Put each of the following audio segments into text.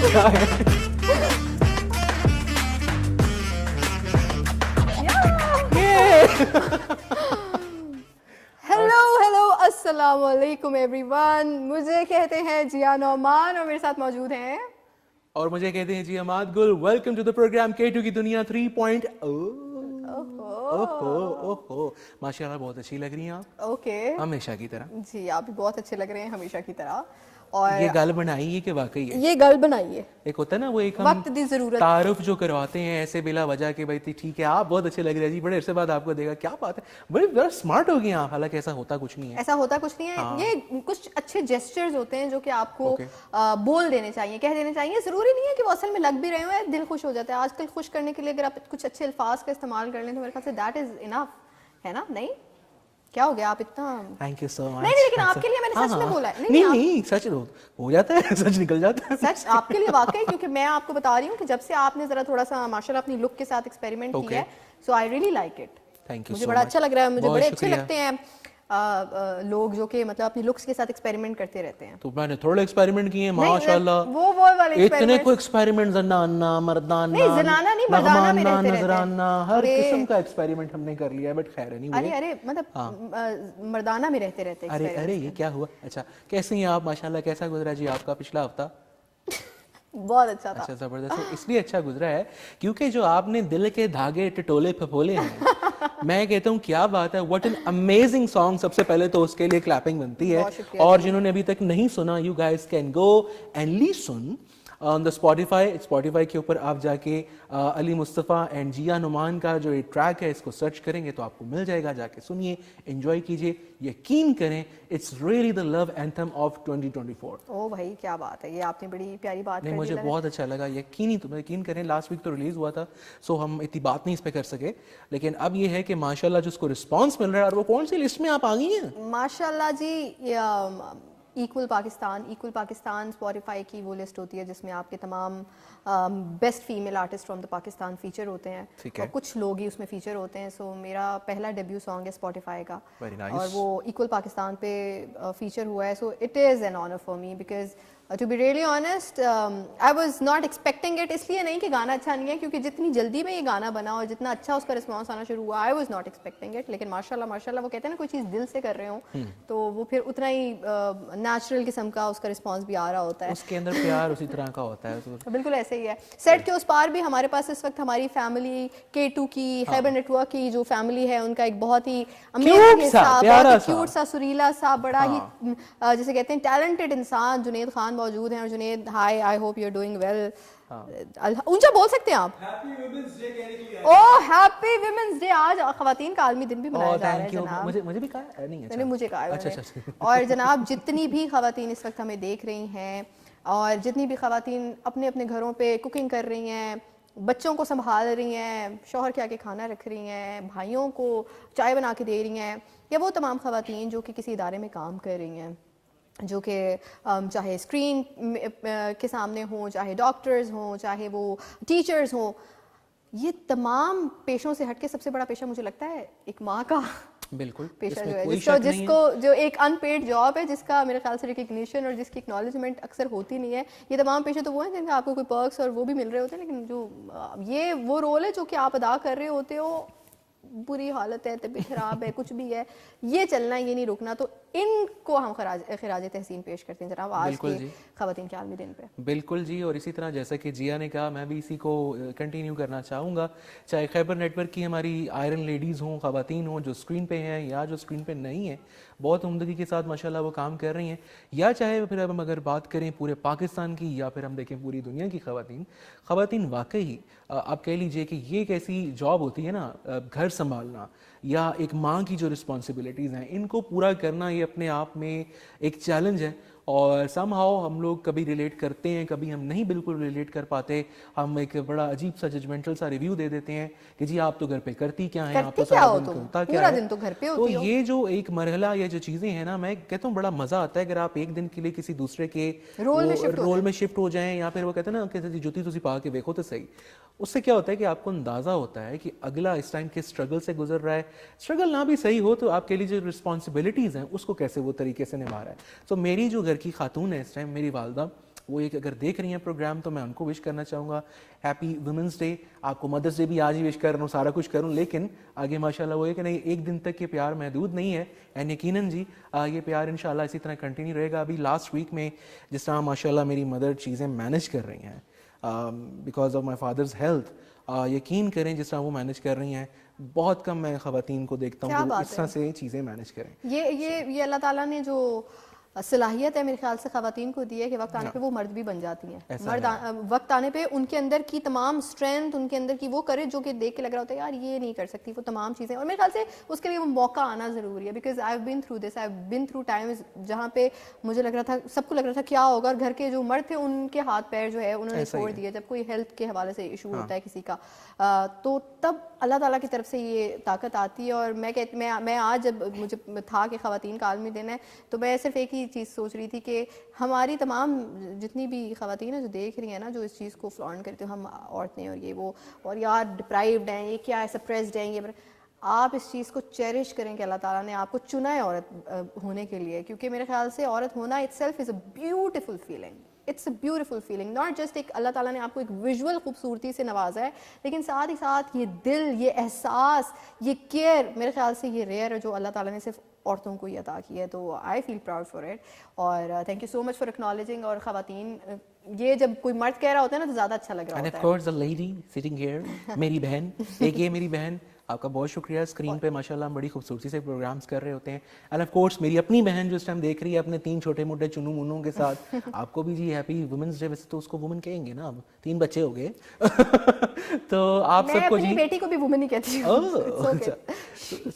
क्या है? हेलो अस्सलाम वालेकुम एवरीवन। मुझे कहते हैं जिया नौमान और मेरे साथ मौजूद हैं और मुझे कहते हैं जी अमाद गुल। Welcome to the programme K2 की दुनिया 3.0। ओहो ओहो, माशाल्लाह बहुत अच्छी लग रही हैं आप, ओके हमेशा की तरह। जी, आप भी बहुत अच्छे लग रहे हैं हमेशा की तरह। और ये गल बनाई है कि वाकई है? ये गल बनाइए, एक होता है ना वो एक हम वक्त दी जरूरत तारुफ जो करवाते हैं ऐसे बिला वजह के, भाई ठीक है आप बहुत अच्छे लग रहे हैं जी, बड़े अरसे बाद आपको देगा, क्या बात है, बड़ा स्मार्ट हो गई आप। हालांकि ऐसा होता कुछ नहीं है, ऐसा होता कुछ नहीं है। हाँ। ये कुछ अच्छे जेस्चर्स होते हैं जो कि आपको Okay. बोल देने चाहिए, कह देने चाहिए। जरूरी नहीं है कि वो असल में लग भी रहे हो, दिल खुश हो जाता है। आजकल खुश करने के लिए अगर आप कुछ अच्छे अल्फाज का इस्तेमाल कर लें तो मेरे ख्याल से दैट इज इनफ, है ना? नहीं क्या हो गया आप इतना थैंक यू सो मच। नहीं, लेकिन आपके लिए मैंने सच में बोला है। नहीं नहीं, सच हो जाता है, सच निकल जाता है सच आपके लिए वाकई, क्योंकि मैं आपको बता रही हूँ कि जब से आपने जरा थोड़ा सा माशाल्लाह अपनी लुक के साथ एक्सपेरिमेंट किया है, so I really like it. Thank you, मुझे बड़ा अच्छा लग रहा है। मुझे बड़े अच्छे शुक्रिया। लगते हैं लोग जो कि मतलब अपनी लुक्स के साथ एक्सपेरिमेंट करते रहते हैं। तो मैंने थोड़े एक्सपेरिमेंट किए नहीं, माशाल्लाह, वो वाले इतने experiments- को एक्सपेरिमेंट, जनाना मर्दाना नहीं, जनाना नहीं, मर्दाना में रहते नजराना, हर अरे, किस्म का एक्सपेरिमेंट हमने कर लिया, बट खैर नहीं। अरे मतलब मर्दाना में रहते रहते अरे अरे ये क्या हुआ? अच्छा, कैसे हैं आप? माशाल्लाह कैसा गुजरा जी आपका पिछला हफ्ता? बहुत अच्छा था। अच्छा, जबरदस्त। तो इसलिए अच्छा गुजरा है क्योंकि जो आपने दिल के धागे टटोले फफोले हैं मैं कहता हूँ क्या बात है, व्हाट एन अमेजिंग सॉन्ग। सबसे पहले तो उसके लिए क्लैपिंग बनती है। बहुत शुक्रिया। और जिन्होंने अभी तक नहीं सुना, you guys can go and listen on the Spotify के ऊपर आप जाके अली मुस्तफ़ा एंड जिया नुमान का जो ये ट्रैक है इसको सर्च करेंगे तो आपको मिल जाएगा। जाके सुनिए, एंजॉय कीजिए, यकीन करें it's really the love anthem of 2024। ओ भाई क्या बात है, ये आपने बड़ी प्यारी बात नहीं, कर मुझे दी। बहुत अच्छा लगा, यकीन करें। लास्ट वीक तो रिलीज हुआ था, सो हम इतनी बात नहीं इस पे कर सके, लेकिन अब ये है कि माशाल्लाह जिसको रिस्पांस मिल रहा है। और वो कौन सी लिस्ट में आप आ गई हैं? माशाल्लाह जी, इक्वल पाकिस्तान स्पॉटिफाई की वो लिस्ट होती है जिसमें आपके तमाम best female artist from the Pakistan feature होते हैं। ठीक है। और कुछ लोग ही उसमें फीचर होते हैं। सो मेरा पहला डेब्यू सॉन्ग है स्पॉटिफाई का, Very nice. और वो इक्वल पाकिस्तान पे फीचर हुआ है। So it is an honour for me because to be really honest I was not expecting it. इसलिए नहीं कि गाना अच्छा नहीं है, क्योंकि जितनी जल्दी में ये गाना बना और जितना अच्छा उसका रिस्पांस आना शुरू हुआ, आई वाज नॉट एक्सपेक्टिंग इट। लेकिन माशाल्लाह वो कहते हैं ना, कोई चीज़ दिल से कर रहे हो तो वो फिर उतना ही नेचुरल किस्म का उसका रिस्पांस भी आ रहा होता है। उसके अंदर प्यार उसी तरह का होता है। तो बिल्कुल ऐसे ही है। सेट के उस पार भी हमारे पास इस वक्त हमारी फैमिली K2 की खैबर नेटवर्क की जो फैमिली है, उनका एक बहुत ही अमेजिंग हिस्सा, बहुत ही क्यूट सा, सुरीला सा, बड़ा ही जैसे कहते हैं टैलेंटेड इंसान जुनेद खान मौजूद हैं। और Junaid, hi, I hope you are doing well. ऊंचा बोल सकते हैं आप? Oh happy women's day. आज खवातीन का आलमी दिन भी मनाया जा रहा है जनाब। मुझे भी कहा नहीं? मैंने मुझे कहा है अच्छा, उन्होंने। अच्छा। और जनाब जितनी भी खवातीन इस वक्त हमें देख रही हैं और जितनी भी खवातीन अपने अपने घरों पे कुकिंग कर रही हैं, बच्चों को संभाल रही हैं, शौहर के आगे खाना रख रही हैं, भाइयों को चाय बना के दे रही हैं, या वो तमाम खवातीन जो कि किसी इदारे में काम कर रही हैं, जो कि चाहे स्क्रीन के सामने हों, चाहे डॉक्टर्स हों, चाहे वो टीचर्स हों, ये तमाम पेशों से हटके सबसे बड़ा पेशा मुझे लगता है एक माँ का बिल्कुल पेशा इसमें जो है, कोई शक नहीं जिसको जो एक अनपेड जॉब है, जिसका मेरे ख्याल से रिकग्निशन और जिसकी एक्नॉलेजमेंट अक्सर होती नहीं है। ये तमाम पेशे तो वो हैं जिनका आपको कोई पर्क्स और वो भी मिल रहे होते हैं, लेकिन जो ये वो रोल है जो कि आप अदा कर रहे होते हो, बुरी हालत है, तबीयत खराब है, कुछ भी है, ये चलना, ये नहीं रुकना। तो इनको हम खराज तहसीन पेश करते हैं जनाब आज के खवातीन के आलमी दिन पे। बिल्कुल जी। और इसी तरह जैसा कि जिया ने कहा, मैं भी इसी को कंटिन्यू करना चाहूँगा। चाहे खैबर नेटवर्क की हमारी आयरन लेडीज़ हों, खवातीन हों जो स्क्रीन पे हैं या जो स्क्रीन पे नहीं है, बहुत उम्दगी के साथ माशाल्लाह वो काम कर रही हैं, या चाहे फिर अब हम अगर बात करें पूरे पाकिस्तान की, या फिर हम देखें पूरी दुनिया की खवातीन वाकई आप कह लीजिए कि ये एक ऐसी जॉब होती है ना, घर संभालना या एक माँ की जो रिस्पॉन्सिबिलिटीज़ हैं इनको पूरा करना, ये अपने आप में एक चैलेंज है। और समहाउ हम लोग कभी रिलेट करते हैं, कभी हम नहीं बिल्कुल रिलेट कर पाते। हम एक बड़ा अजीब सा जजमेंटल सा रिव्यू दे देते हैं कि जी आप तो घर पे करती क्या हैं, आप तो सारा दिन होता क्या है, दिन तो घर पे तो होती हो। ये जो एक मरहला, ये जो चीज़ें हैं ना, मैं कहता हूँ बड़ा मज़ा आता है अगर आप एक दिन के लिए किसी दूसरे के रोल में शिफ्ट हो जाएं, या फिर वो कहते हैं ना कि जुती तुसी पा के देखो तो सही। उससे क्या होता है कि आपको अंदाज़ा होता है कि अगला इस टाइम के स्ट्रगल से गुजर रहा है। स्ट्रगल ना भी सही हो तो आपके लिए जो रिस्पॉन्सिबिलिटीज़ हैं उसको कैसे वो तरीके से निभा रहा है। तो मेरी जो घर की खातून है इस टाइम, मेरी वालदा, وہ ایک اگر دیکھ رہی ہیں پروگرام تو میں ان کو وش کرنا چاہوں گا ہیپی ویمنس ڈے. آپ کو مدرس ڈے بھی آج ہی وش کر رہا ہوں, سارا کچھ کروں, لیکن آگے ماشاءاللہ وہ ہے کہ نہیں, ایک دن تک یہ پیار محدود نہیں ہے. اینڈ یقیناً جی یہ پیار انشاءاللہ اسی طرح کنٹینیو رہے گا. ابھی لاسٹ ویک میں جس طرح ماشاءاللہ میری مدر چیزیں مینیج کر رہی ہیں because of my father's health, یقین کریں جس طرح وہ مینیج کر رہی ہیں, بہت کم میں خواتین کو دیکھتا ہوں جو اس طرح سے چیزیں مینیج کریں. یہ اللہ تعالیٰ نے جو صلاحیت ہے میرے خیال سے خواتین کو دی ہے کہ وقت آنے پہ وہ مرد بھی بن جاتی ہیں. مرد وقت آنے پہ ان کے اندر کی تمام اسٹرینتھ, ان کے اندر کی وہ کرے جو کہ دیکھ کے لگ رہا ہوتا ہے یار یہ نہیں کر سکتی, وہ تمام چیزیں. اور میرے خیال سے اس کے لیے وہ موقع آنا ضروری ہے, because I have been through this, I have been through Times جہاں پہ مجھے لگ رہا تھا, سب کو لگ رہا تھا کیا ہوگا, اور گھر کے جو مرد تھے ان کے ہاتھ پیر جو ہے انہوں نے چھوڑ دیے جب کوئی ہیلتھ کے حوالے سے ایشو ہوتا ہے کسی کا, تو تب اللہ تعالیٰ کی طرف سے یہ طاقت آتی ہے. اور میں آج جب مجھے تھا کہ خواتین کا عالمی دن ہے تو میں صرف ایک ہی چیز سوچ رہی تھی کہ ہماری تمام جتنی بھی خواتین ہیں جو دیکھ رہی ہیں نا, جو اس چیز کو فلانٹ کرتے ہیں, ہم عورتیں اور یہ وہ, اور یار ڈپرائیوڈ ہیں, یہ کیا ہے, سپریسڈ ہیں, یہ آپ اس چیز کو چیریش کریں کہ اللہ تعالیٰ نے آپ کو چنا ہے عورت ہونے کے لیے, کیونکہ میرے خیال سے عورت ہونا itself is a beautiful feeling. It's a beautiful feeling, not just ایک اللہ تعالیٰ نے آپ کو ایک ویژول خوبصورتی سے نوازا ہے, لیکن ساتھ ہی ساتھ یہ دل, یہ احساس, یہ کیئر, میرے خیال سے یہ ریئر ہے جو اللہ تعالیٰ نے صرف عورتوں کو یہ عطا کی ہے. تو آئی فیل پراؤڈ فار اٹ, اور thank you so much for acknowledging. اور خواتین یہ جب کوئی مرد کہہ رہا ہوتا ہے نا تو زیادہ اچھا لگ رہا ہوتا ہے. And of course the lady sitting here, میری بہن, ایک یہ میری بہن, آپ کا بہت شکریہ. اسکرین پہ ماشاءاللہ ہم بڑی خوبصورتی سے پروگرامس کر رہے ہوتے ہیں. اینڈ آف کورس میری اپنی بہن جو اس ٹائم دیکھ رہی ہے اپنے 3 چھوٹے موٹے چنو منوں کے ساتھ, آپ کو بھی جی ہیپی وومنس ڈے. ویسے تو اس کو وومن کہیں گے نا, اب 3 بچے ہو گئے تو آپ سب کو جی, میں اپنی بیٹی کو بھی وومن ہی کہتی ہوں.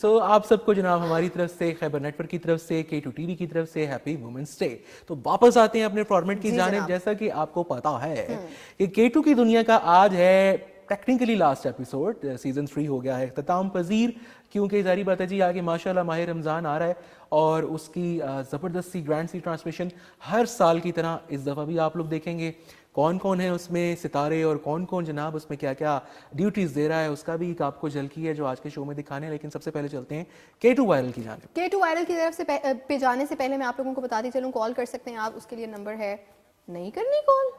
سو آپ سب کو جناب ہماری طرف سے, خیبر نیٹ ورک کی طرف سے, K2 TV کی طرف سے ہیپی وومنس ڈے. تو واپس آتے ہیں اپنے فارمیٹ کی جانب. جیسا کہ آپ کو پتا ہے کہ K2 کی دنیا کا آج ہے ٹیکنیکلی لاسٹ ایپیسوڈ, سیزن 3 ہو گیا ہے اختتام پذیر, کیونکہ ظاہری بات ہے جی آگے ماشاءاللہ ماہ رمضان آ رہا ہے اور اس کی زبردستی گرینڈ سی ٹرانسمیشن ہر سال کی طرح اس دفعہ بھی آپ لوگ دیکھیں گے. کون کون ہے اس میں ستارے اور کون کون جناب اس میں کیا کیا ڈیوٹیز دے رہا ہے, اس کا بھی ایک آپ کو جھلکی ہے جو آج کے شو میں دکھانے. لیکن سب سے پہلے چلتے ہیں K2 وائرل کی جانب. K2 وائرل کی طرف سے پہ جانے سے پہلے میں آپ لوگوں کو بتاتی چلوں, کال کر سکتے ہیں آپ, اس کے لیے نمبر ہے, نہیں کرنی کال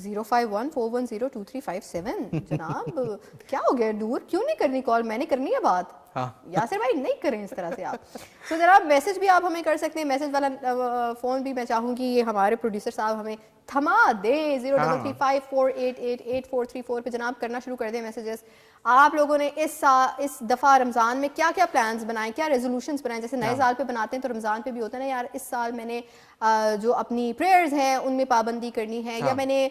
05141022357. جناب کیا ہو گیا, دور کیوں نہیں کرنی کال, میں نے کرنی ہے بات. یاسر بھائی نہیں کریں اس طرح سے آپ. تو جناب میسج بھی آپ ہمیں کر سکتے ہیں, میسج والا فون بھی میں چاہوں گی یہ ہمارے پروڈیوسر صاحب ہمیں تھما دیں. 0335488434 پہ جناب کرنا شروع کر دیں میسیجز. آپ لوگوں نے اس دفعہ رمضان میں کیا کیا پلانز بنائے, کیا ریزولوشنز بنائے, جیسے نئے سال پہ بناتے ہیں تو رمضان پہ بھی ہوتا ہے نا یار, اس سال میں نے جو اپنی پریئرز ہیں ان میں پابندی کرنی ہے, یا میں نے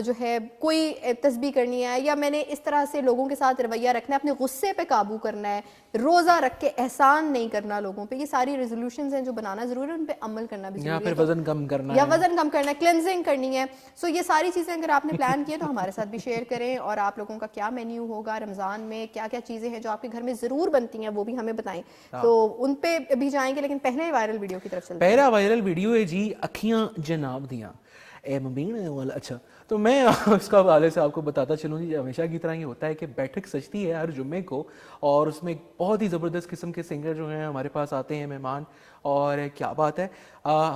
جو ہے کوئی تسبیح کرنی ہے, یا میں نے اس طرح سے لوگوں کے ساتھ رویہ رکھنا ہے, اپنے غصے پہ قابو کرنا ہے, روزہ رکھ کے احسان نہیں کرنا لوگوں پہ. یہ ساری ریزولوشنز ہیں جو بنانا ضروری ہے, ان پہ عمل کرنا بھی ضروری ہے. یا پھر وزن کم کرنا ہے, یا وزن کم کرنا ہے, کلینزنگ کرنی ہے. سو یہ ساری چیزیں اگر آپ نے پلان کیے تو ہمارے ساتھ بھی شیئر کریں, اور آپ لوگوں کا کیا مینیو ہوگا رمضان میں, کیا کیا چیزیں ہیں جو آپ کے گھر میں ضرور بنتی ہیں وہ بھی ہمیں بتائیں. تو ان پہ بھی جائیں گے, لیکن پہلے وائرل ویڈیو کی طرف چلتے ہیں. پہلا وائرل ویڈیو ہے جی اکھیاں جناب دیاں اے مبین والا. اچھا تو میں اس کا حوالے سے آپ کو بتاتا چلوں جی, ہمیشہ کی طرح یہ ہوتا ہے کہ بیٹھک سجتی ہے ہر جمعے کو, اور اس میں بہت ہی زبردست قسم کے سنگر جو ہیں ہمارے پاس آتے ہیں مہمان. اور کیا بات ہے,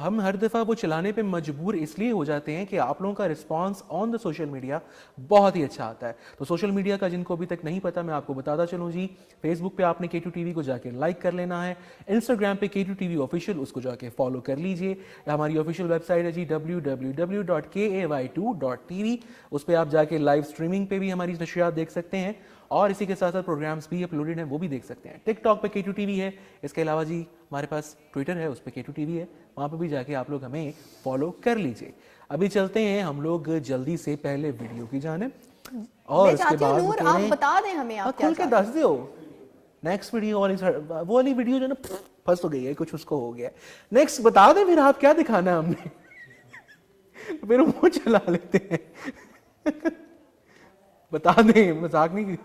ہم ہر دفعہ وہ چلانے پہ مجبور اس لیے ہو جاتے ہیں کہ آپ لوگوں کا response on the social media بہت ہی اچھا آتا ہے. تو سوشل میڈیا کا جن کو ابھی تک نہیں پتا میں آپ کو بتاتا چلوں جی, فیس بک پہ آپ نے K2 TV کو جا کے لائک کر لینا ہے, انسٹاگرام پہ K2 TV آفیشیل اس کو جا کے فالو کر لیجئے. ہماری آفیشیل ویب سائٹ ہے جی www.kai2.tv, اس پہ آپ جا کے لائیو اسٹریمنگ پہ بھی ہماری نشریات دیکھ سکتے ہیں, اور اسی کے ساتھ ساتھ پروگرامز بھی اپلوڈڈ ہیں وہ بھی دیکھ سکتے ہیں. ٹک ٹاک پہ K2 TV ہے, اس کے علاوہ جی ہمارے پاس ٹویٹر ہے, اس پہ K2 TV ہے, وہاں پہ بھی جا کے آپ لوگ ہمیں فالو کر لیجئے. ابھی چلتے ہیں ہم لوگ جلدی سے پہلے ویڈیو کی جانب, اور اس کے بعد نور آپ بتا دیں ہمیں, آپ کھل کے دس دیو نیکسٹ ویڈیو والی, وہ والی ویڈیو جو نا پھنس تو گئی ہے کچھ, اس کو ہو گیا. نیکسٹ بتا دیں پھر آپ کیا دکھانا ہے ہم نے, پھر وہ چلا لیتے ہیں. بتا دیں, مذاق نہیں کی.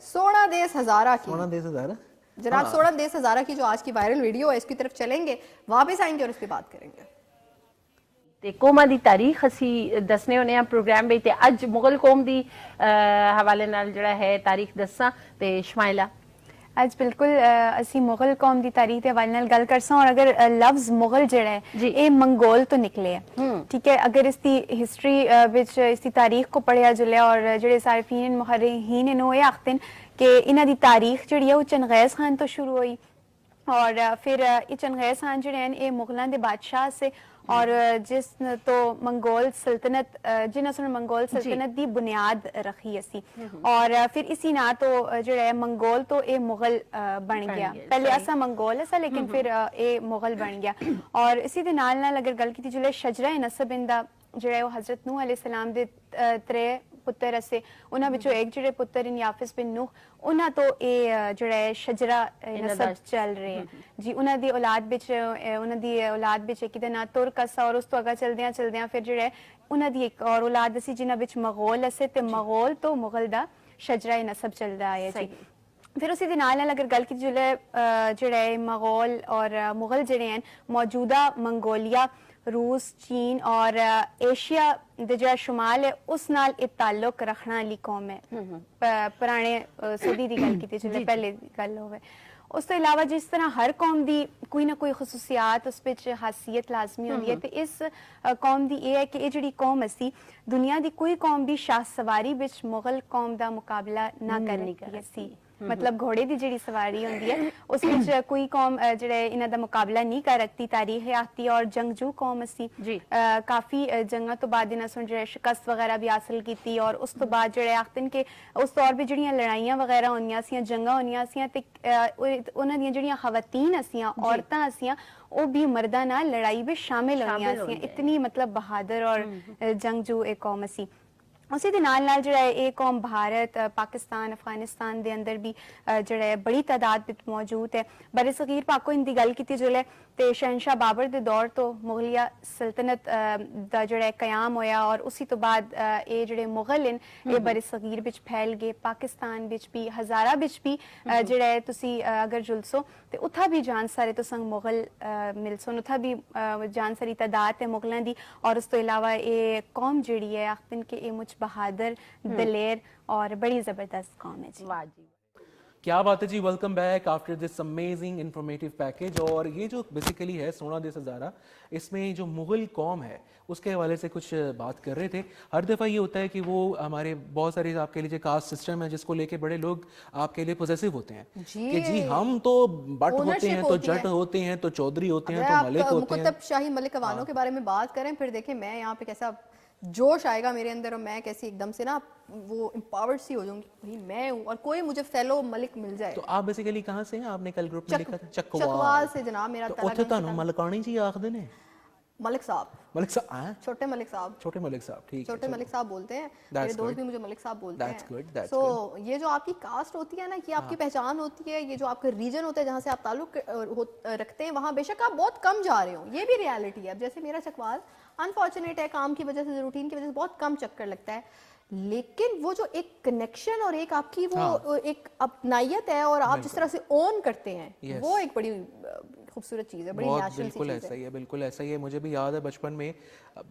سونا دیس ہزارہ کی, سونا دیس ہزارہ جناب, سونا دیس ہزارہ کی جو آج کی وائرل ویڈیو ہے اس کی طرف چلیں گے, واپس آئیں گے اور اس پہ بات کریں گے. تے قوما دی تاریخ اسی دسنے ہونے پروگرام بھی, تے اج مغل قوم دی حوالے نال جڑا ہے تاریخ دساں تے شمائلہ. ਅੱਜ ਬਿਲਕੁਲ ਅਸੀਂ ਮੁਗਲ ਕੌਮ ਦੀ ਤਾਰੀਖ ਦੇ ਹਵਾਲੇ ਨਾਲ ਗੱਲ ਕਰਸਾਂ ਔਰ ਅਗਰ ਲਫ਼ਜ਼ ਮੁਗਲ ਜਿਹੜਾ ਹੈ ਇਹ ਮੰਗੋਲ ਤੋਂ ਨਿਕਲੇ ਹੈ ਠੀਕ ਹੈ ਅਗਰ ਇਸ ਦੀ ਹਿਸਟਰੀ ਵਿੱਚ ਇਸ ਦੀ ਤਾਰੀਖ ਕੋ ਪੜਿਆ ਜਲਿਆ ਔਰ ਜਿਹੜੇ ਸਾਰਫੀਨ ਮੁਹਰਰੀਨ ਨੇ ਉਹ ਇਹ ਆਖਦੇ ਨੇ ਕਿ ਇਹਨਾਂ ਦੀ ਤਾਰੀਖ ਜਿਹੜੀ ਹੈ ਉਹ ਚੰਗੇਜ਼ ਖਾਨ ਤੋਂ ਸ਼ੁਰੂ ਹੋਈ और फिर ये चंगेज़ खान जो हैं ये मुगलों के बादशाह से और जिस तो मंगोल सल्तनत जिन्होंने मंगोल सल्तनत की बुनियाद रखी असी और फिर इसी ना तो जो है मंगोल तो ये मुगल बन गया पहले असा मंगोल है लेकिन फिर ये मुगल बन गया और इसी दे नाल अगर गल की जो शजरा नसब इंदा जो है वो हज़रत नूह अलैहिस्सलाम दे त्रे पुत्र असे उन्हां विचों एक जिहड़े पुत्र इन याफिस बिन नूह उन्हां तो ये जिहड़ा शजरा नसब चल रहे हैं जी उन्हां दी औलाद विच उन्हां दी औलाद विच एक दा नाम तुर्क असा और उस तो अगा चलदियां फिर जिहड़ा उन्हां दी एक और औलाद असी जिन्हां विच मगोल असे ते मगोल तो मुगल दा शजरा नसब चलदा है जी फिर उसी दे नाल अगर गल की जिहड़ा मगोल और मुगल जिहड़े हैं मौजूदा मंगोलिया रूस चीन और एशिया दे जो शुमाल है उस नाल एक ताल्लुक रखने वाली कौम है पुराने सदी की गल की जो पहले गल होवे उस तो इलावा जिस तरह हर कौम की कोई ना कोई खसूसियात उस विच खासियत लाजमी होती है तो इस कौम की यह है कि ये जी कौम असी दुनिया की कोई कौम भी शाह सवारी विच मुगल कौम का मुकाबला ना करनी असी मतलब घोड़े की जी सवारी होंगी है उस विच कोई कौम जिहड़े इन्हां दा मुकाबला नहीं कर सकती तारीख आती और जंगजू कौम असी काफ़ी जंगां तो बाद इन्हां सुन जिहड़े शिकस्त वगैरह भी हासिल की और उस तो बाद जिहड़े आखदे ने कि उस दौर भी जिहड़ियां लड़ाइयां वगैरह होंदियां सी जंगां होंदियां सी ते उन्हां दियां जिहड़ियां खवातीन असियां औरतां असियां वो भी मर्दां नाल लड़ाई में शामिल होंदियां सी इतनी मतलब बहादुर और जंगजू एक कौम असी उसी दे नाल जिहड़ा ये कौम भारत पाकिस्तान अफगानिस्तान दे अंदर भी जिहड़ा बड़ी तादाद विच मौजूद है बरे सगीर पाको इनकी गल की जिहले ते शहनशाह बाबर दे दौर तो मुगलिया सल्तनत दा जिहड़ा कयाम होया और उसी तो बाद ये जिहड़े मुगल हैं ये बरे सगीर विच फैल गए पाकिस्तान विच भी हज़ारा विच भी जिहड़ा तुसी अगर जुलसो ते उत्था भी जान सारे तो संग मुगल मिलसो उत्था भी जान सारी तादाद है मुगलों दी और उस तो इलावा ये कौम जिहड़ी है आखदे कि ये मुझ बहादुर दलेर और बड़ी ज़बरदस्त कौम है जी वाह जी क्या बात है जी welcome back after this amazing informative package और ये जो बेसिकली है 16 देश हज़ारा इसमें जो मुगल कौम है उसके हवाले से कुछ बात कर रहे थे हर दफ़ा ये होता है कि वो हमारे बहुत सारे आपके लिए कास्ट सिस्टम है जिसको लेके बड़े लोग आपके लिए पोजेसिव होते हैं कि जी हम तो बट होते हैं तो जट होते हैं तो चौधरी होते हैं तो मलिक होते हैं मुकद्दब शाही मलिक अवानों के बारे में बात करें फिर देखें मैं यहाँ पे कैसा जोश आएगा मेरे अंदर और मैं कैसी एकदम से ना वो एम्पावर्ड सी हो जाऊंगी भाई मैं हूँ और कोई मुझे फेलो मलिक मिल जाए तो आप बेसिकली कहाँ से हैं आपने कल ग्रुप में लिखा था चकवाल से जनाब मेरा तो उत्थे तानू मलकानी जी आखदे ने मलिक साहब छोटे मलिक साहब छोटे मलिक साहब ठीक छोटे मलिक साहब बोलते हैं मेरे दोस्त भी मुझे मलिक साहब बोलते हैं सो ये जो आपकी कास्ट होती है ना ये आपकी पहचान होती है ये जो आपका रीजन होता है जहाँ से आप ताल्लुक रखते हैं वहाँ बेशक आप बहुत कम जा रहे हो ये भी रियलिटी है अब जैसे मेरा चकवाल अनफॉर्चुनेट है काम की वजह से रूटीन की वजह से बहुत कम चक्कर लगता है लेकिन वो जो एक कनेक्शन और एक आपकी वो एक अपनायत है और आप जिस तरह से ओन करते हैं वो एक बड़ी खूबसूरत चीज़ है बड़ी नेचुरल बिल्कुल ऐसा ही है बिल्कुल ऐसा ही है मुझे भी याद है बचपन में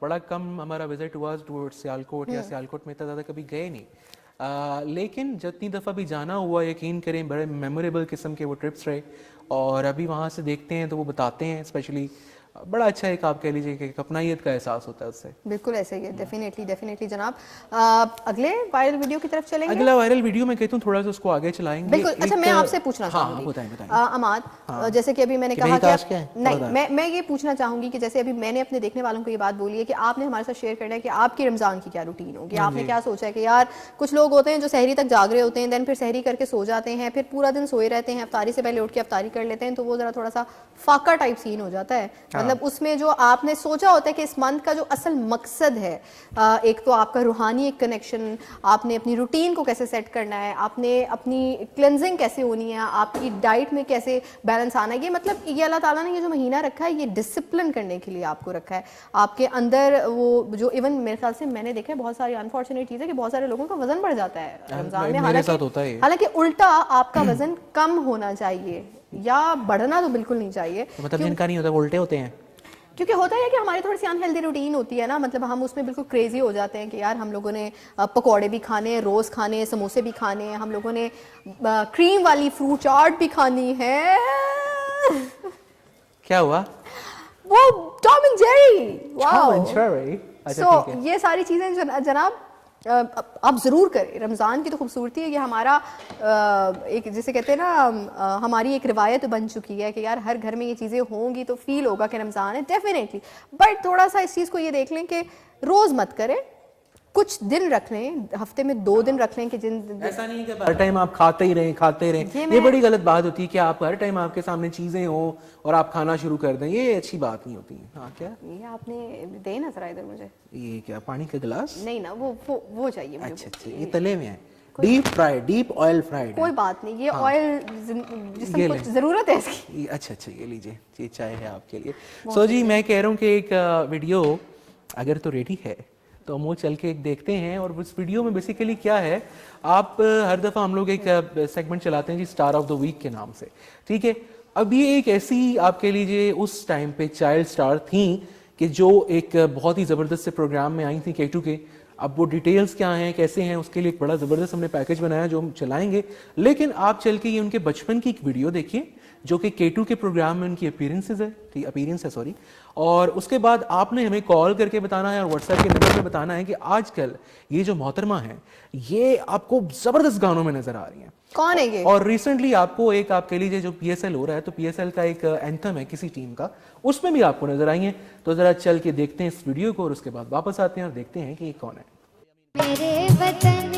बड़ा कम हमारा विजिट हुआ टूवर्ड्स सियालकोट या सियालकोट में इतना ज़्यादा कभी गए नहीं लेकिन जितनी दफ़ा भी जाना हुआ यकीन करें बड़े मेमोरेबल किस्म के वो ट्रिप्स रहे और अभी वहाँ से देखते हैं तो वो बताते हैं स्पेशली बड़ा अच्छा एक आप कह लीजिए कि एक अपनायत का एहसास होता है उससे बिल्कुल ऐसे ही है डेफिनेटली जनाब अगले वायरल वीडियो की तरफ चलेंगे अगला वायरल वीडियो में कहता हूँ थोड़ा सा उसको आगे चलाएंगे बिल्कुल अच्छा मैं आपसे पूछना चाहूंगी बताएं अमाद जैसे कि अभी मैंने कहा कि नहीं मैं ये पूछना चाहूंगी कि जैसे अभी मैंने अपने देखने वालों को ये बात बोली है कि आपने हमारे साथ शेयर करना है कि आपकी रमजान की क्या रूटीन होगी आपने क्या सोचा है कि यार कुछ लोग होते हैं जो सहरी तक जाग रहे होते हैं देन फिर सहरी करके सो जाते हैं फिर पूरा दिन सोए रहते हैं अफ्तारी से पहले उठ के अफ्तारी कर लेते हैं तो वो जरा थोड़ा सा फाका टाइप सीन हो जाता है मतलब उसमें जो आपने सोचा होता है कि इस मंथ का जो असल मकसद है एक तो आपका रूहानी एक कनेक्शन आपने अपनी रूटीन को कैसे सेट करना है आपने अपनी क्लेंजिंग कैसे होनी है आपकी डाइट में कैसे बैलेंस आना है ये मतलब ये अल्लाह ताला ने ये जो महीना रखा है ये डिसिप्लिन करने के लिए आपको रखा है आपके अंदर वो जो इवन मेरे ख्याल से मैंने देखा है बहुत सारी अनफॉर्चुनेट चीज़ है कि बहुत सारे लोगों का वजन बढ़ जाता है रमजान में हालांकि उल्टा आपका वजन कम होना चाहिए या बढ़ना तो बिल्कुल नहीं चाहिए मतलब जिनका नहीं होता उल्टे होते हैं کیونکہ ہوتا ہے کہ ہماری تھوڑی سی انہیلدی روٹین ہوتی ہے نا, مطلب ہم اس میں بالکل کریزی ہو جاتے ہیں کہ یار ہم لوگوں نے پکوڑے بھی کھانے ہیں, روز کھانے ہیں, سموسے بھی کھانے ہیں, ہم لوگوں نے کریم والی فروٹ چاٹ بھی کھانی ہے. کیا ہوا؟ وہ ٹام اینڈ جیری. واو. اچھا ٹھیک ہے. یہ ساری چیزیں جناب آپ ضرور کریں. رمضان کی تو خوبصورتی ہے, یہ ہمارا ایک جسے کہتے ہیں نا ہماری ایک روایت بن چکی ہے کہ یار ہر گھر میں یہ چیزیں ہوں گی تو فیل ہوگا کہ رمضان ہے ڈیفینیٹلی. بٹ تھوڑا سا اس چیز کو یہ دیکھ لیں کہ روز مت کریں, کچھ دن رکھ لیں, ہفتے میں 2 دن رکھ لیں کہ جن ایسا نہیں ہے کہ ہر ٹائم آپ کھاتے ہی رہیں. یہ بڑی غلط بات ہوتی ہے کہ آپ ہر ٹائم آپ کے سامنے چیزیں ہوں اور آپ کھانا شروع کر دیں, یہ اچھی بات نہیں ہوتی. ہاں کیا یہ آپ نے دے نا ذرا ادھر مجھے. یہ کیا پانی کا گلاس؟ نہیں نا وہ چاہیے مجھے. اچھا یہ تلے میں ہے, ڈیپ آئل فرائیڈ. کوئی بات نہیں, یہ آئل جسم کو ضرورت ہے اس کی. اچھا یہ لیجیے, یہ چائے ہے آپ کے لیے. سو جی میں کہہ رہا ہوں کہ ایک ویڈیو اگر تو ریڈی ہے تو ہم وہ چل کے ایک دیکھتے ہیں. اور اس ویڈیو میں بیسیکلی کیا ہے, آپ ہر دفعہ ہم لوگ ایک سیگمنٹ چلاتے ہیں جی اسٹار آف دا ویک کے نام سے, ٹھیک ہے. اب یہ ایک ایسی آپ کہہ لیجیے اس ٹائم پہ چائلڈ اسٹار تھیں کہ جو ایک بہت ہی زبردست سے پروگرام میں آئی تھیں K2 کے. اب وہ ڈیٹیلز کیا ہیں کیسے ہیں اس کے لیے ایک بڑا زبردست ہم نے پیکج بنایا جو ہم چلائیں گے. لیکن آپ چل کے یہ ان کے بچپن کی ایک ویڈیو دیکھیے جو کہ K2 کے پروگرام میں ان کی اپیرنس ہے اور اس کے بعد آپ نے ہمیں کال کر کے بتانا ہے اور واٹس ایپ کے نمبر پہ بتانا ہے کہ آج کل یہ جو محترمہ ہیں یہ آپ کو زبردست گانوں میں نظر آ رہی ہیں. کون ہے یہ؟ اور ریسنٹلی آپ کو ایک آپ کہہ لیجیے جو PSL ہو رہا ہے تو PSL کا ایک اینتھم ہے کسی ٹیم کا, اس میں بھی آپ کو نظر آئی ہیں. تو ذرا چل کے دیکھتے ہیں اس ویڈیو کو اور اس کے بعد واپس آتے ہیں اور دیکھتے ہیں کہ یہ کون ہے. میرے وطن #,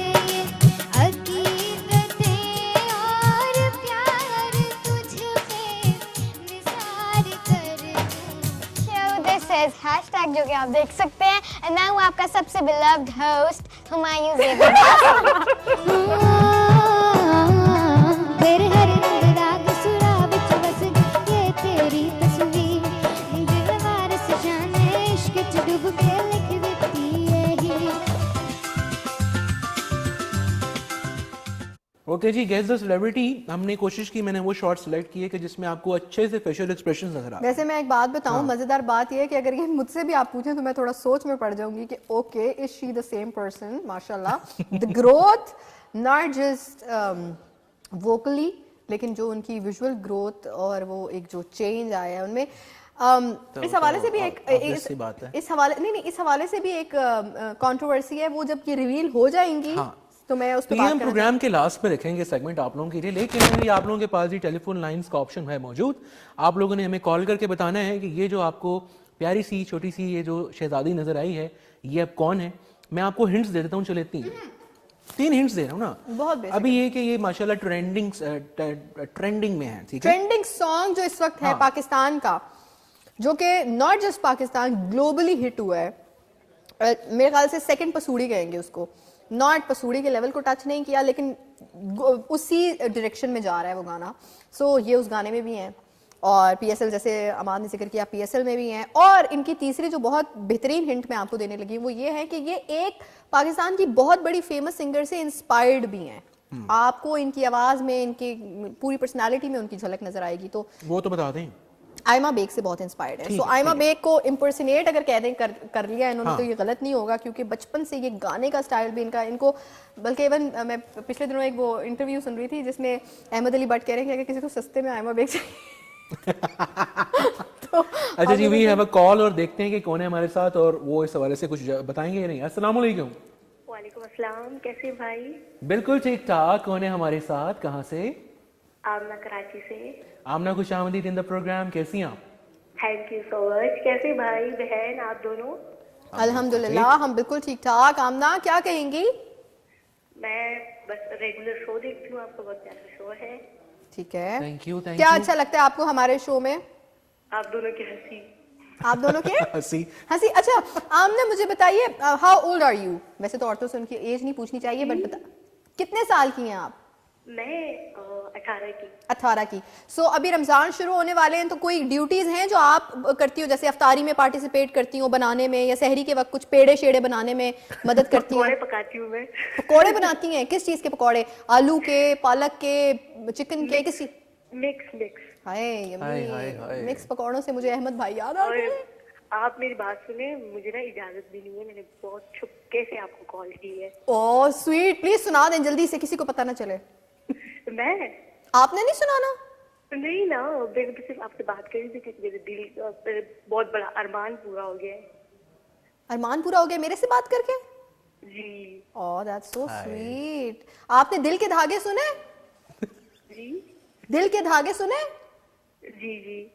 جو کہ آپ دیکھ سکتے ہیں. میں ہوں آپ کا سب سے beloved host ہمایوں زیبی. میرے ہر رنگ راگ سرا وچ بس یہ تیری تصویر, دل وارس جانے عشق چ ڈوب کے لکھ دیتی ہے. اوکے جی, گیس دا سیلیبریٹی. ہم نے کوشش کی, میں نے وہ شارٹ سلیکٹ کیے کہ جس میں آپ کو اچھے سے فیشل ایکسپریشنز نظر آئے. ویسے میں ایک بات بتاؤں, مزیدار بات یہ ہے کہ اگر یہ مجھ سے بھی آپ پوچھیں تو میں تھوڑا سوچ میں پڑ جاؤں گی کہ okay is she the same person. ماشاء اللہ دا گروتھ ناٹ جسٹ ووکلی لیکن جو ان کی ویژول گروتھ اور وہ ایک جو چینج آیا ہے ان میں, اس حوالے سے بھی ایک اس حوالے سے بھی ایک کنٹروورسی ہے. وہ جب یہ ریویل ہو جائیں گی تو میں اس پہ بات ہم پروگرام کے لاسٹ میں رکھیں گے سیگمنٹ آپ لوگوں کے لیے. لیکن آپ لوگوں کے پاس بھی ٹیلی فون لائنز کا آپشن ہے موجود. آپ لوگوں نے ہمیں کال کر کے بتانا ہے کہ یہ جو آپ کو پیاری سی چھوٹی سی یہ جو شہزادی نظر آئی ہے یہ اب کون ہے. میں آپ کو ہنٹس دے دیتا ہوں, چلے 3 ہنٹس دے رہا ہوں نا. بہت ابھی یہ کہ یہ ماشاءاللہ ٹرینڈنگ میں ہے, ٹھیک ہے. ٹرینڈنگ سانگ جو اس وقت ہے پاکستان کا, جو کہ ناٹ جسٹ پاکستان گلوبلی ہٹ ہوا ہے, میرے خیال سے سیکنڈ پسوڑی کہیں گے اس کو. ناٹ پسوڑی کے لیول کو ٹچ نہیں کیا لیکن اسی ڈائریکشن میں جا رہا ہے وہ گانا. سو یہ اس گانے میں بھی ہیں اور PSL جیسے امان نے ذکر کیا PSL میں بھی ہیں. اور ان کی تیسری جو بہت بہترین ہنٹ میں آپ کو دینے لگی وہ یہ ہے کہ یہ ایک پاکستان کی بہت بڑی فیمس سنگر سے انسپائرڈ بھی ہیں. آپ کو ان کی آواز میں, ان کی پوری پرسنالٹی میں ان کی جھلک نظر آئے گی. تو وہ تو بتا دیں, آئمہ بیگ سے بہت انسپائرڈ ہے. سو آئمہ بیگ کو امپرسنیٹ اگر کہہ دیں کر لیا انہوں نے تو یہ غلط نہیں ہوگا, کیونکہ بچپن سے یہ گانے کا سٹائل بھی ان کو بلکہ ایون میں پچھلے دنوں ایک وہ انٹرویو سن رہی تھی جس میں احمد علی بٹ کہہ رہے ہیں کہ اگر کسی کو سستے میں آئمہ بیگ چاہیے. اچھا جی, وی ہیو اے کال اور دیکھتے ہیں کہ کون ہے ہمارے ساتھ اور وہ اس حوالے سے کچھ بتائیں گے یا نہیں. السلام علیکم. وعلیکم السلام, کیسے بھائی؟ بالکل ٹھیک ٹھاک. کون ہے ہمارے ساتھ, کہاں سے؟ آمنہ کراچی سے. آمنہ خوش آمدید ان دا پروگرام. کیسی ہیں آپ؟ تھینک یو سو مچ. کیسے بھائی بہن آپ دونوں؟ الحمدللہ ہم بالکل ٹھیک ٹھاک. آمنہ کیا کہیں گی؟ میں بس ریگولر شو دیکھتی ہوں, آپ کا بہت پیارا شو ہے. ٹھیک ہے, تھینک یو. کیا اچھا لگتا ہے آپ کو ہمارے شو میں؟ آپ دونوں کی ہنسی. آپ دونوں کے ہنسی. اچھا آمنہ مجھے بتائیے ہاؤ اولڈ آر یو؟ ویسے تو عورتوں سے ان کی ایج نہیں پوچھنی چاہیے بٹ کتنے سال کی ہیں آپ؟ میں 18 کی. 18 کی. سو ابھی رمضان شروع ہونے والے ہیں تو کوئی ڈیوٹیز ہیں جو آپ کرتی ہو, جیسے افطاری میں پارٹیسپیٹ کرتی ہوں بنانے میں, یا سحری کے وقت کچھ پیڑے شیڑے بنانے میں مدد کرتی ہیں؟ پکوڑے پکاتی ہوں میں. پکوڑے بناتی ہیں؟ کس چیز کے پکوڑے؟ آلو کے, پالک کے, چکن کے, کسی؟ مکس. ہائے مکس پکوڑوں سے مجھے احمد بھائی یاد آ گئے. आप मेरी बात सुने, मुझे ना इजाजत भी नहीं है, मैंने बहुत छुपके से आपको कॉल की है। ओह स्वीट, प्लीज सुना दें जल्दी से, किसी को पता ना चले। मैं आपने नहीं सुनाना? नहीं ना, मेरे को सिर्फ आपसे बात करनी थी कि मेरे दिल मेरे बहुत बड़ा अरमान पूरा हो गया है। अरमान पूरा हो गया मेरे से बात करके? जी ओह दैट्स सो स्वीट। आपने दिल के धागे सुने? जी दिल के धागे सुने? जी जी।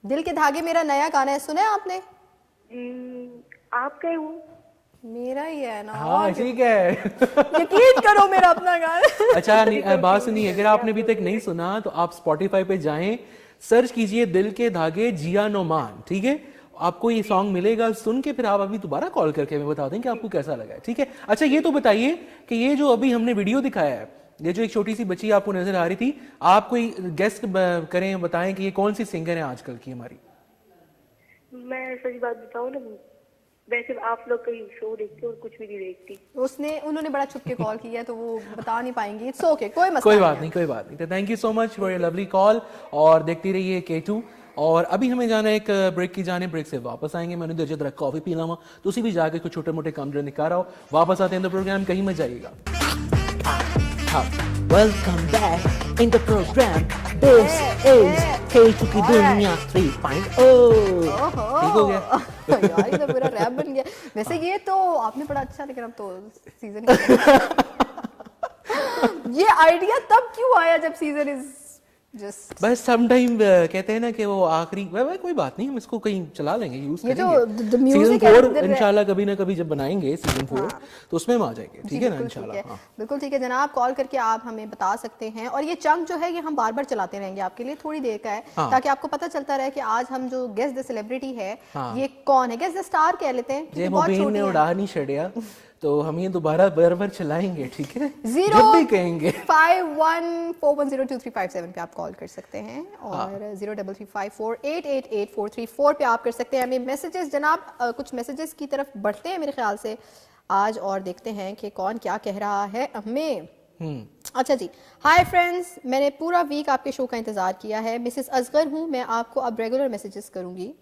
दिल के धागे मेरा नया गाना है, सुना है आपने? आप कहे हो? मेरा ही है ना। हाँ ठीक है। यकीन करो मेरा अपना गाना। अच्छा नहीं, बात सुनिए, अगर आपने अभी तक नहीं सुना तो आप स्पॉटिफाई पे जाएं, सर्च कीजिए दिल के धागे जिया नोमान, ठीक है? आपको ये सॉन्ग मिलेगा, सुन के फिर आप अभी दोबारा कॉल करके हमें बता दें कि आपको कैसा लगा है, ठीक है? अच्छा ये तो बताइए कि ये जो अभी हमने वीडियो दिखाया है, ये जो एक छोटी सी बच्ची आपको नजर आ रही थी, आप कोई गेस करें, बताएं कि ये कौन सी सिंगर है आजकल की हमारी? मैं सच बात बताऊं ना, वैसे आप लोग कहीं शो देखते हो और कुछ भी नहीं देखती। उन्होंने बड़ा छुप के कॉल किया है तो वो बता नहीं पाएंगी। इट्स ओके, कोई मसला कोई नहीं बात है। नहीं, कोई बात नहीं। तो thank you so much for your lovely call, और देखती रहिए K2। और अभी हमें जाना है एक ब्रेक की जाने, ब्रेक से वापस आएंगे। मैंने तो जरा कॉफी पी लावा, तुसी भी जाके कुछ छोटे मोटे काम जो निकाल आओ, वापस आते हैं तो प्रोग्राम कहीं मत जाइएगा। Welcome back in the program, this is K2 की दुनिया 3.0। ठीक हो गया? यार ये तो पूरा रैप बन गया। वैसे ये तो आपने बड़ा अच्छा, लेकिन अब तो सीजन ये आइडिया तब क्यों आया जब सीजन इज जस्ट बस समटाइम कहते हैं ना कि वो आखिरी, कोई बात नहीं, हम इसको कहीं चला लेंगे, यूज ये जो करेंगे। the music सीजन है, 4 इधर- इंशाल्लाह कभी ना कभी जब बनाएंगे सीजन 4 तो उसमें हम आ जाएंगे, ठीक है ना? इंशाल्लाह। हाँ। बिल्कुल ठीक है जनाब, कॉल करके आप हमें बता सकते हैं। और ये चंक जो है ये हम बार बार चलाते रहेंगे आपके लिए, थोड़ी देर का है, हाँ। ताकि आपको पता चलता रहे कि आज हम जो गेस्ट द सेलिब्रिटी है हाँ। ये कौन है। गेस्ट द स्टार कह लेते हैं जे क्योंकि बहुत मुबीन छोटी ने है। उड़ा नहीं छड़िया, तो हम ये दोबारा बार चलाएंगे, ठीक है? 0 जब भी कहेंगे। 5141022357 पे आप कॉल कर सकते हैं, और 033548888434 पे आप कर सकते हैं हमें मैसेजेस। जनाब कुछ मैसेजेस की तरफ बढ़ते हैं मेरे ख्याल से आज, और देखते हैं कि कौन क्या कह रहा है हमें। अच्छा जी, हाय फ्रेंड्स, मैंने पूरा वीक आपके शो का इंतजार किया है। मिसेस असगर हूँ, मैं आपको अब रेगुलर मैसेजेस करूंगी।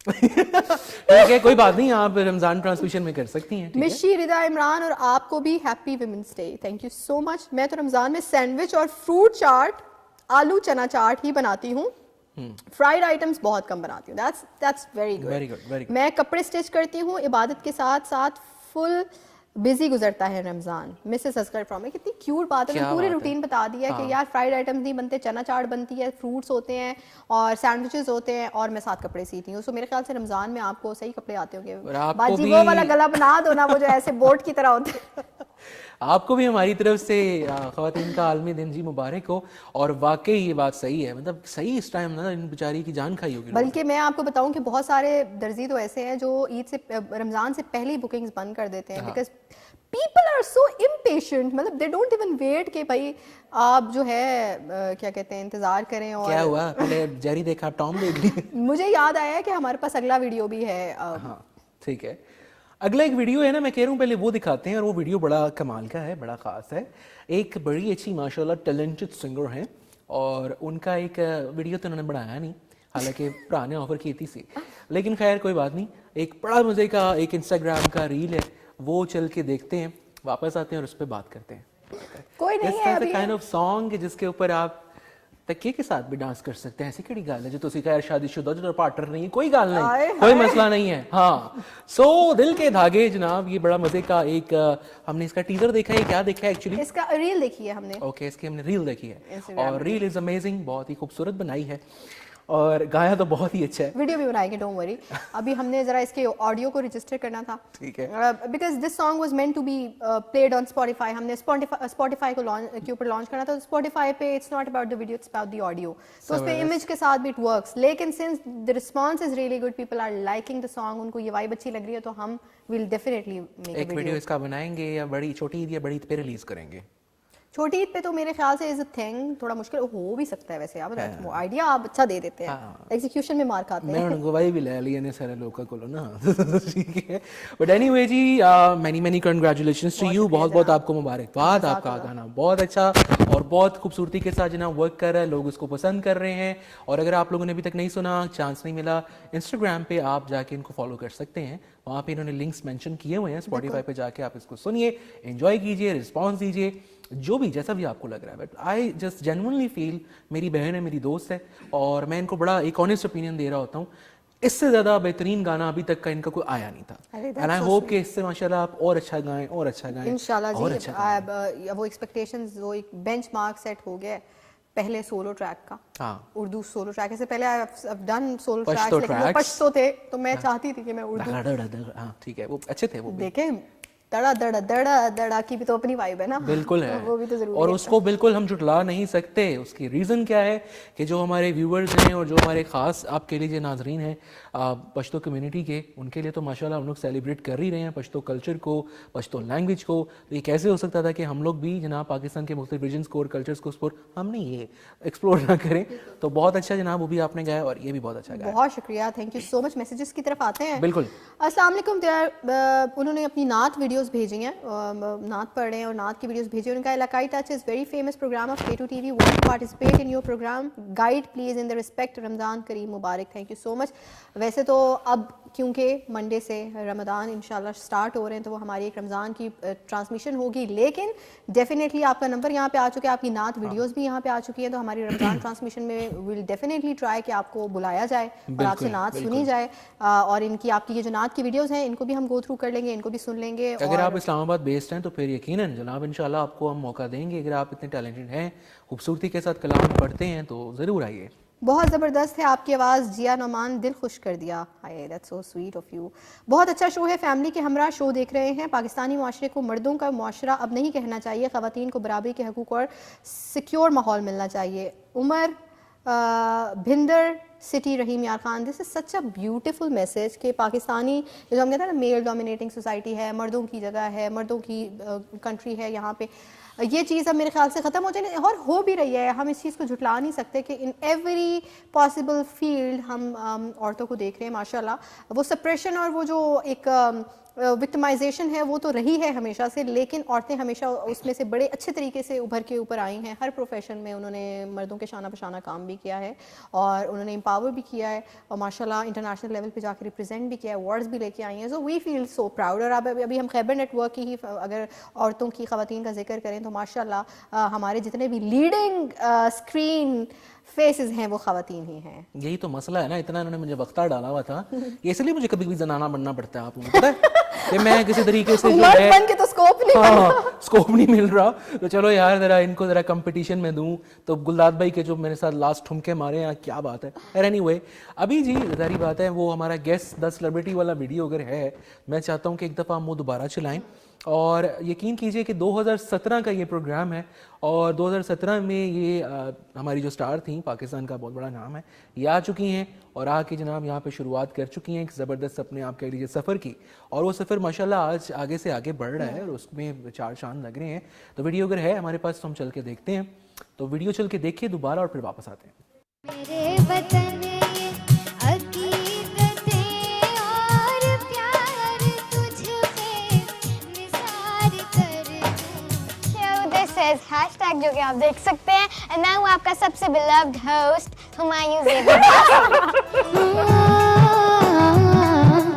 ठीक है, कोई बात नहीं, आप रमजान ट्रांसमिशन में कर सकती हैं, ठीक है? मिशी रिदा इमरान, और आपको भी happy women's day. Thank you so much. मैं तो रमजान में सैंडविच और फ्रूट चाट, आलू चना चाट ही बनाती हूँ, फ्राइड आइटम्स बहुत कम बनाती हूँ। That's very good, Very good, very good. मैं कपड़े स्टिच करती हूँ, इबादत के साथ साथ फुल बिजी गुजरता है रमजान। मिसेस असगर फ्रॉम, कितनी क्यूट बात है, क्या पूरी बात है। रूटीन बता दिया कि यार फ्राइड आइटम्स नहीं बनते, चना चाट बनती है, फ्रूट्स होते हैं और सैंडविचेस होते हैं, और मैं साथ कपड़े सीती हूँ। सो मेरे ख्याल से रमजान में आपको सही कपड़े आते और होंगे। आपको बाजी भी- वो वाला गला बना दो ना, वो जो ऐसे बोट की तरह होते हैं। आपको भी हमारी तरफ से ख़वातीन का आलमी दिन जी मुबारक हो। और वाकई ये बात सही है, मतलब सही इस टाइम ना इन बेचारी की जान खाई होगी। बल्कि मैं आपको बताऊं कि बहुत सारे दर्जी तो ऐसे हैं जो ईद से रमजान से पहले ही बुकिंग्स बंद कर देते हैं, because people are so impatient. मतलब दे डोंट इवन वेट कि भाई आप जो है क्या कहते हैं इंतजार करें। और क्या हुआ, पहले जेरी देखा, टॉम देख ली? मुझे याद आया कि हमारे पास अगला वीडियो भी है। हाँ ठीक है, अगला एक वीडियो है ना, मैं कह रहा हूँ पहले वो दिखाते हैं, और वो वीडियो बड़ा कमाल का है, बड़ा ख़ास है। एक बड़ी अच्छी माशाल्लाह टैलेंटेड सिंगर हैं, और उनका एक वीडियो तो उन्होंने बनाया नहीं, हालांकि भरा ने ऑफर की थी सी, लेकिन खैर कोई बात नहीं। एक बड़ा मज़े का एक इंस्टाग्राम का रील है, वो चल के देखते हैं, वापस आते हैं और उस पर बात करते हैं। कोई नहीं है अभी। काइंड ऑफ सॉन्ग जिसके ऊपर आप तकिए के साथ भी डांस कर सकते हैं। ऐसी केड़ी गल है जो तुसी कह शादीशुदा जो पार्टनर नहीं है, कोई गल हाय नहीं, हाय। कोई मसला नहीं है। हाँ, सो दिल के धागे जनाब, ये बड़ा मजे का एक हमने इसका टीजर देखा है, क्या देखा है एक्चुअली? इसका रील देखी है हमने। ओके, इसकी हमने रील देखी है, Instagram और रील इज अमेजिंग, बहुत ही खूबसूरत बनाई है, और गाया तो बहुत ही अच्छा है। वीडियो भी बनाएंगे, डोंट वरी। अभी हमने जरा इसके ऑडियो को रजिस्टर करना था, ठीक है। Because this song was meant to be played on Spotify. हमने स्पॉटिफाई को के ऊपर लॉन्च करना था। स्पॉटिफाई पे it's not about the video, it's about the audio. तो उस पे इमेज के साथ भी इट वर्क्स, लेकिन since the response is really good, people are liking the song, उनको ये वाइब अच्छी लग रही है, तो हम विल डेफिनेटली मेक अ एक वीडियो इसका बनाएंगे, या बड़ी छोटी ईद या बड़ी ईद पे रिलीज करेंगे? چھوٹی عید پہ تو میرے خیال سے از اے تھنگ تھوڑا مشکل ہو بھی سکتا ہے ویسے. آپ وہ آئیڈیا آپ اچھا دے دیتے ہیں, ایگزیکیوشن میں مار کھاتے میں ہیں. ان گواہی بھی لے لی نے سارے لوگوں کو نا, ٹھیک ہے. بٹ اینی وے جی, many many congratulations to you, بہت بہت آپ کو مبارکباد. آپ کا گانا بہت اچھا اور بہت خوبصورتی کے ساتھ جناب ورک کر رہا ہے, لوگ اس کو پسند کر رہے ہیں. اور اگر آپ لوگوں نے ابھی تک نہیں سنا, چانس نہیں ملا, انسٹاگرام پہ آپ جا کے ان کو فالو کر سکتے ہیں, وہاں پہ انہوں نے لنکس مینشن کیے ہوئے ہیں. اسپوٹیفائی پہ جا کے آپ اس کو سنیے, انجوائے کیجیے, رسپانس دیجیے, جو بھی جیسا بھی آپ کو لگ رہا ہے. بٹ آئی جسٹ جینوئنلی فیل, میری بہن ہے, میری دوست ہے, اور میں ان کو بڑا ایک آنیسٹ اوپینین دے رہا ہوتا ہوں, اس سے زیادہ بہترین گانا ابھی تک کا ان کا کوئی آیا نہیں تھا. اینڈ آئی ہوپ کہ اس سے ماشاء اللہ آپ اور اچھا گائیں اور اچھا گائیں انشاءاللہ جی. وہ ایکسپیکٹیشنز, وہ ایک بینچ مارک سیٹ ہو گیا پہلے سولو ٹریک کا. اردو سولو ٹریک, اس سے پہلے ڈن سولو ٹریک لیکن وہ پشتو تھے, تو میں چاہتی تھی کہ میں اردو. ہاں ٹھیک ہے, وہ اچھے تھے. وہ دیکھیں دڑا دڑا دڑا دڑا کی بھی تو اپنی وائب ہے نا. بالکل ہے, وہ بھی تو ضروری ہے, اور اس کو بالکل ہم جھٹلا نہیں سکتے. اس کی ریزن کیا ہے کہ جو ہمارے ویورز ہیں اور جو ہمارے خاص آپ کے لیے جو ناظرین ہیں پشتو کمیونٹی کے, ان کے لیے تو ماشاءاللہ ہم لوگ سیلیبریٹ کر ہی رہے ہیں پشتو کلچر کو, پشتو لینگویج کو. تو یہ کیسے ہو سکتا تھا کہ ہم لوگ بھی جناب پاکستان کے مختلف ریجنس کو اور کلچرس کو ہم نے یہ ایکسپلور نہ کریں. تو بہت اچھا جناب, وہ بھی آپ نے گایا اور یہ بھی بہت اچھا گایا. بہت شکریہ, thank you so much. Messages کی طرف آتے ہیں. بالکل. السلام علیکم. انہوں نے اپنی نعت ویڈیوز بھیجی ہیں, نعت پڑھ رہے ہیں اور نعت کی ویڈیوز بھیجی ہیں. ان کا علاقائی touch is very famous program of K2 TV, want to participate in your program, guide please in the respect, Ramzan کریم مبارک. Thank you so much. ویسے تو اب کیونکہ منڈے سے رمضان انشاءاللہ سٹارٹ ہو رہے ہیں, تو وہ ہماری ایک رمضان کی ٹرانسمیشن ہوگی, لیکن ڈیفینیٹلی آپ کا نمبر یہاں پہ آ چکا ہے, آپ کی نعت ویڈیوز بھی یہاں پہ آ چکی ہیں, تو ہماری رمضان ٹرانسمیشن میں ول ڈیفینیٹلی ٹرائی کہ آپ کو بلایا جائے اور آپ سے نعت سنی جائے. اور ان کی آپ کی یہ جو نعت کی ویڈیوز ہیں ان کو بھی ہم گو تھرو کر لیں گے, ان کو بھی سن لیں گے. اگر آپ اسلام آباد بیسڈ ہیں تو پھر یقیناً جناب انشاءاللہ آپ کو ہم موقع دیں گے. اگر آپ اتنے ٹیلنٹڈ ہیں, خوبصورتی کے ساتھ کلام پڑھتے ہیں, تو ضرور آئیے. بہت زبردست ہے آپ کی آواز, جیا نعمان, دل خوش کر دیا. That's so sweet of you. بہت اچھا شو ہے, فیملی کے ہمراہ شو دیکھ رہے ہیں. پاکستانی معاشرے کو مردوں کا معاشرہ اب نہیں کہنا چاہیے, خواتین کو برابری کے حقوق اور سیکیور ماحول ملنا چاہیے. عمر بھندر سٹی, رحیم یار خان. دس از سچ اے بیوٹیفل میسیج کہ پاکستانی جو ہم کہتے ہیں نا میل ڈومینیٹنگ سوسائٹی ہے, مردوں کی جگہ ہے, مردوں کی کنٹری ہے, یہاں پہ یہ چیز اب میرے خیال سے ختم ہو جائے, اور ہو بھی رہی ہے. ہم اس چیز کو جھٹلا نہیں سکتے کہ ان ایوری پاسبل فیلڈ ہم عورتوں کو دیکھ رہے ہیں ماشاءاللہ. وہ سپریشن اور وہ جو ایک وکٹمائزیشن ہے وہ تو رہی ہے ہمیشہ سے, لیکن عورتیں ہمیشہ اس میں سے بڑے اچھے طریقے سے ابھر کے اوپر آئی ہیں. ہر پروفیشن میں انہوں نے مردوں کے شانہ بشانہ کام بھی کیا ہے, اور انہوں نے امپاور بھی کیا ہے, اور ماشاءاللہ انٹرنیشنل لیول پہ جا کے ریپرزینٹ بھی کیا ہے, ایوارڈز بھی لے کے آئی ہیں. سو وی فیل سو پراؤڈ. اور ابھی ہم خیبر نیٹ ورک کی ہی اگر عورتوں کی, خواتین کا ذکر کریں تو ماشاءاللہ ہمارے جتنے بھی لیڈنگ اسکرین فیسز ہیں وہ خواتین ہی ہیں. یہی تو مسئلہ ہے نا, اتنا انہوں نے مجھے وقتہ ڈالا ہوا تھا, اس لیے مجھے کبھی کبھی زنانہ بننا پڑتا ہے. آپ کو پتہ ہے کہ میں کسی طریقے سے جو ہے بن کے تو اسکوپ نہیں مل رہا, تو چلو یار ذرا ان کو ذرا کمپٹیشن میں دوں. تو گلداد بھائی کے جو میرے ساتھ لاسٹ ٹھمکے مارے ہیں, کیا بات ہے. اینی وے, ابھی جی ظاہری بات ہے وہ ہمارا گیسٹ دا سیلیبریٹی والا ویڈیو اگر ہے, میں چاہتا ہوں کہ ایک دفعہ ہم وہ دوبارہ چلائیں. اور یقین کیجئے کہ 2017 کا یہ پروگرام ہے, اور 2017 میں یہ ہماری جو سٹار تھیں, پاکستان کا بہت بڑا نام ہے, یہ آ چکی ہیں اور آ کے جناب یہاں پہ شروعات کر چکی ہیں ایک زبردست اپنے آپ کہہ لیجیے سفر کی. اور وہ سفر ماشاءاللہ آج آگے سے آگے بڑھ رہا ہے, اور اس میں چار چاند لگ رہے ہیں. تو ویڈیو اگر ہے ہمارے پاس تو ہم چل کے دیکھتے ہیں. تو ویڈیو چل کے دیکھیے دوبارہ اور پھر واپس آتے ہیں. میرے وطن hashtag جو کہ آپ دیکھ سکتے ہیں, and میں ہوں آپ کا سب سے beloved host ہمایوں زیب.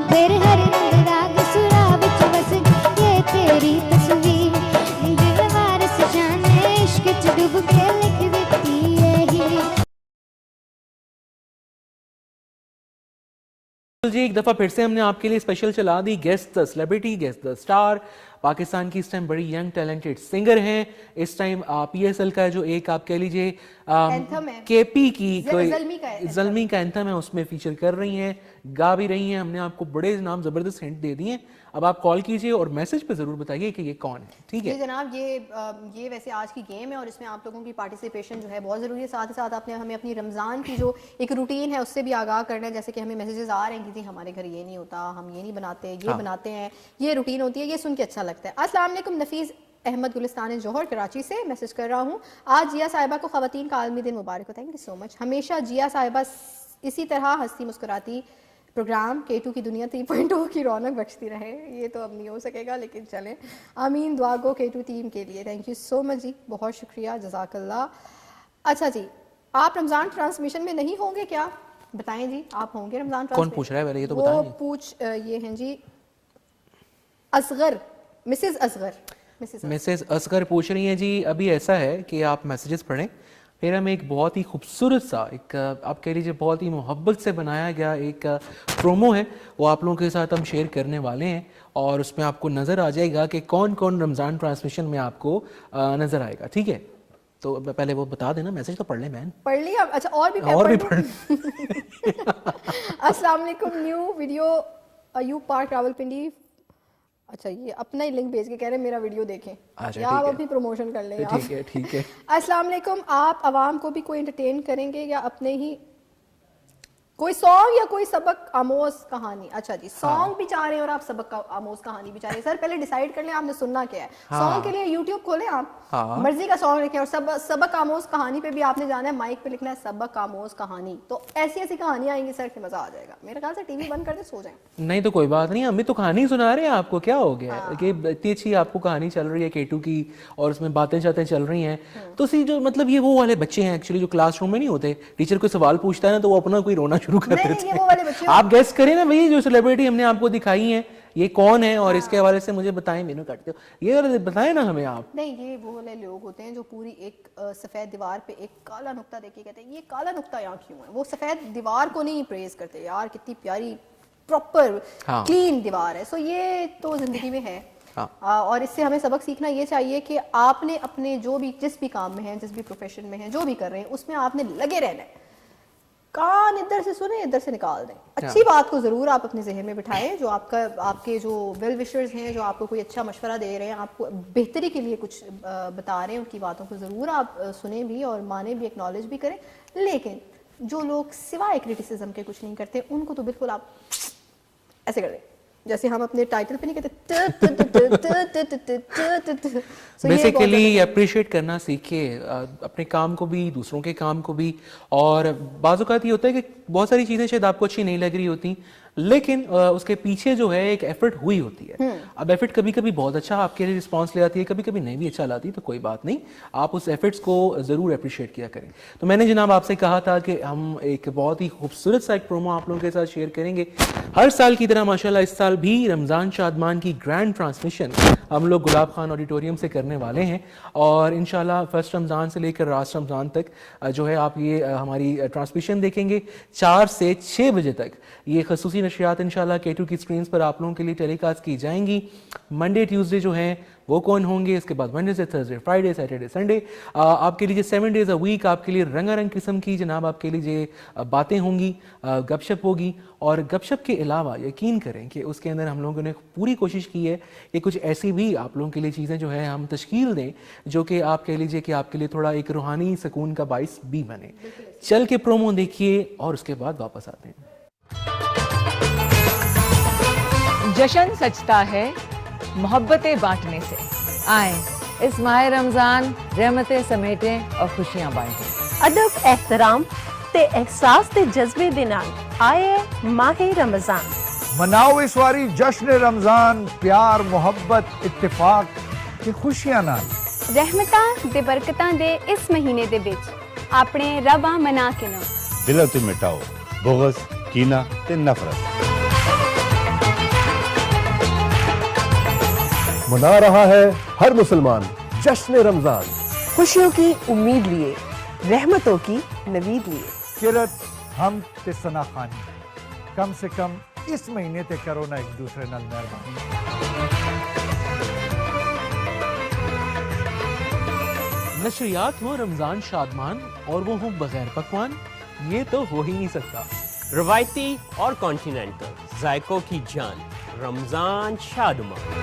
تیرے ہر رنگ راگ سرا وچ وس یہ تیری تصویر, دل وارس جان عشق چ ڈوب کے لکھ دتی یہی. جی ایک دفعہ پھر سے ہم نے آپ کے لیے اسپیشل چلا دی گیسٹ دا سیلیبریٹی, گیسٹ دا اسٹار. پاکستان کی اس ٹائم بڑی ینگ ٹیلنٹڈ سنگر ہیں. اس ٹائم پی ایس ایل کا جو ایک آپ کہہ لیجیے کے پی کی زلمی کا اینتھم ہے, اس میں فیچر کر رہی ہیں, گا بھی رہی ہیں. ہم نے آپ کو بڑے نام زبردست ہنٹ دے دیے ہیں. اب آپ کال کیجئے اور میسج پہ ضرور بتائیے کہ یہ کون ہے. ٹھیک ہے جی جناب, یہ ویسے آج کی گیم ہے اور اس میں آپ لوگوں کی پارٹیسپیشن جو ہے بہت ضروری ہے. ساتھ ہی ساتھ آپ نے ہمیں اپنی رمضان کی جو ایک روٹین ہے اس سے بھی آگاہ کرنا ہے. جیسے کہ ہمیں میسیجز آ رہے ہیں کہ جی ہمارے گھر یہ نہیں ہوتا, ہم یہ نہیں بناتے, یہ بناتے ہیں, یہ روٹین ہوتی ہے, یہ سن کے اچھا لگتا ہے. السلام علیکم نفیس احمد گلستان جوہر کراچی سے میسج کر رہا ہوں. آج جیا صاحبہ کو خواتین کا عالمی دن مبارک ہو. تھینک یو سو مچ. ہمیشہ جیا صاحبہ اسی طرح ہنستی مسکراتی پروگرام K2 کی دنیا 3.0 کی رونق بخشتی رہے. یہ تو اب نہیں ہو سکے گا لیکن چلیں, آمین. دعا گو K2 ٹیم کے لیے. تھینک یو سو مچ جی, بہت شکریہ, جزاک اللہ. اچھا جی, آپ رمضان ٹرانسمیشن میں نہیں ہوں گے کیا؟ بتائیں جی, آپ ہوں گے رمضان ٹرانسمیشن؟ کون پوچھ رہا ہے پہلے یہ تو بتائیں. وہ پوچھ یہ ہیں جی اصغر, مسز اصغر پوچھ رہی ہیں جی. ابھی ایسا ہے کہ آپ میسیجز پڑھیں, پھر ہم ایک بہت ہی خوبصورت سا ایک آپ کہہ لیجیے بہت ہی محبت سے بنایا گیا ایک پرومو ہے, وہ آپ لوگوں کے ساتھ ہم شیئر کرنے والے ہیں, اور اس میں آپ کو نظر آ جائے گا کہ کون کون رمضان ٹرانسمیشن میں آپ کو نظر آئے گا. ٹھیک ہے, تو پہلے وہ بتا دینا, میسج تو پڑھ لیں مین. پڑھ لیا. اچھا اور بھی پڑھ. السلام علیکم. New video Ayub park Rawalpindi. اچھا یہ اپنا ہی لنک بھیج کے کہہ رہے ہیں میرا ویڈیو دیکھیں, یا آپ اپنی پروموشن کر لیں. ٹھیک ہے. السلام علیکم. آپ عوام کو بھی کوئی انٹرٹین کریں گے یا اپنے ہی کوئی سانگ یا کوئی سبق آموز کہانی؟ اچھا جی, سانگ بھی چاہ رہے ہیں اور آپ سبق آموز کہانی بھی چاہ رہے ہیں. سر پہلے ڈیسائیڈ کر لیں آپ نے سننا کیا ہے. سانگ کے لیے یوٹیوب کھولیں, آپ مرضی کا سانگ لکھیں, اور سبق آموز کہانی پہ بھی آپ نے جانا ہے, مائک پہ لکھنا ہے سبق آموز کہانی. تو ایسی کہانیاں آئیں گی سر کہ مزہ آ جائے گا. میرے خیال سے ٹی وی بند کر دیں, سو جائیں. نہیں تو کوئی بات نہیں, ہم بھی تو کہانی سنا رہے ہیں آپ کو. کیا ہو گیا کہ اتنی اچھی آپ کو کہانی چل رہی ہے K2 کی, اور اس میں باتیں چل رہی ہیں. تو جو مطلب یہ وہ والے بچے ہیں ایکچولی جو کلاس روم میں نہیں ہوتے, ٹیچر کوئی سوال پوچھتا ہے نا تو وہ اپنا کوئی رونا شروع کر دیتے ہیں. آپ گیس کریں نا بھائی, جو سیلیبریٹی ہم نے آپ کو دکھائی ہیں یہ کون ہے, اور اس کے حوالے سے مجھے بتائیں. مینو کاٹتے ہو یہ بتائیں نا ہمیں آپ. نہیں, یہ وہ والے لوگ ہوتے ہیں جو پوری ایک سفید دیوار پہ ایک کالا نقطہ دیکھ کے کہتے ہیں یہ کالا نقطہ یہاں کیوں ہے. وہ سفید دیوار کو نہیں پریز کرتے, یار کتنی پیاری پراپر کلین دیوار ہے. سو یہ تو زندگی میں ہے, اور اس سے ہمیں سبق سیکھنا یہ چاہیے کہ آپ نے اپنے جس بھی کام میں ہیں, جس بھی پروفیشن میں ہیں, جو بھی کر رہے ہیں, اس میں آپ نے لگے رہنا ہے. کان ادھر سے سنیں, ادھر سے نکال دیں. اچھی بات کو ضرور آپ اپنے ذہن میں بٹھائیں. جو آپ کے جو ویل وشرز ہیں, جو آپ کو کوئی اچھا مشورہ دے رہے ہیں, آپ کو بہتری کے لیے کچھ بتا رہے ہیں, ان کی باتوں کو ضرور آپ سنیں بھی اور مانیں بھی, ایکنالج بھی کریں. لیکن جو لوگ سوائے کریٹیسزم کے کچھ نہیں کرتے, ان کو تو بالکل آپ ایسے کر دیں جیسے ہم اپنے ٹائٹل پہ نہیں کہتے. بیسیکلی اپریشیٹ کرنا سیکھیے, اپنے کام کو بھی, دوسروں کے کام کو بھی. اور بعض اوقات یہ ہوتا ہے کہ بہت ساری چیزیں شاید آپ کو اچھی نہیں لگ رہی ہوتی, لیکن اس کے پیچھے جو ہے ایک ایفرٹ ہوئی ہوتی ہے. اب ایفرٹ کبھی کبھی بہت اچھا آپ کے لیے رسپانس لے آتی ہے, کبھی کبھی نہیں بھی اچھا لاتی, تو کوئی بات نہیں, آپ اس ایفرٹس کو ضرور اپریشیٹ کیا کریں. تو میں نے جناب آپ سے کہا تھا کہ ہم ایک بہت ہی خوبصورت سا ایک پرومو آپ لوگوں کے ساتھ شیئر کریں گے. ہر سال کی طرح ماشاءاللہ اس سال بھی رمضان شادمان کی گرینڈ ٹرانسمیشن ہم لوگ گلاب خان آڈیٹوریم سے کرنے والے ہیں, اور انشاءاللہ فرسٹ رمضان سے لے کر لاسٹ رمضان تک جو ہے آپ یہ ہماری ٹرانسمیشن دیکھیں گے 4 سے 6 بجے تک. یہ خصوصی نشریات انشاءاللہ K2 کی سکرینز پر آپ لوگوں کے لیے ٹیلی کاسٹ کی جائیں گی. منڈے ٹیوزڈے جو ہیں وہ کون ہوں گے, اس کے بعد وینڈنسڈے, تھرسڈے, فرائیڈے, سیٹرڈے, سنڈے آپ کے لیے 7 days a week آپ کے لیے رنگا رنگ قسم کی جناب آپ کے لیے باتیں ہوں گی, گپ شپ ہوگی. اور گپ شپ کے علاوہ یقین کریں کہ اس کے اندر ہم لوگوں نے پوری کوشش کی ہے کہ کچھ ایسی بھی آپ لوگوں کے لیے چیزیں جو ہے ہم تشکیل دیں جو کہ آپ کہہ لیجئے کہ آپ کے لیے تھوڑا ایک روحانی سکون کا باعث بھی بنے. چل کے پرومو دیکھیے اور اس کے بعد واپس آتے ہیں. جشن سجتا ہے محبتیں بانٹنے سے. آئیں اس ماہ رمضان رحمتیں سمیٹیں اور خوشیاں بانٹیں. ادب, احترام تے احساس تے جذبے دے نال آئے ماہ رمضان. مناؤ اس واری جشن رمضان, پیار, محبت, اتفاق تے خوشیاں نال. رحمتاں تے برکتاں دے اس مہینے دے وچ اپنے رباں منا کے نو دلوں تے مٹاؤ بغض, کینہ تے نفرت. منا رہا ہے ہر مسلمان جشن رمضان. خوشیوں کی امید لیے, رحمتوں کی نوید لیے. کرت, ہم تے ثنا خانی, کم سے کم اس مہینے تے کرو نا ایک دوسرے نال مہربانی. نشریات ہوں رمضان شادمان اور وہ ہوں بغیر پکوان, یہ تو ہو ہی نہیں سکتا. روایتی اور کانٹیننٹل ذائقوں کی جان رمضان شادمان.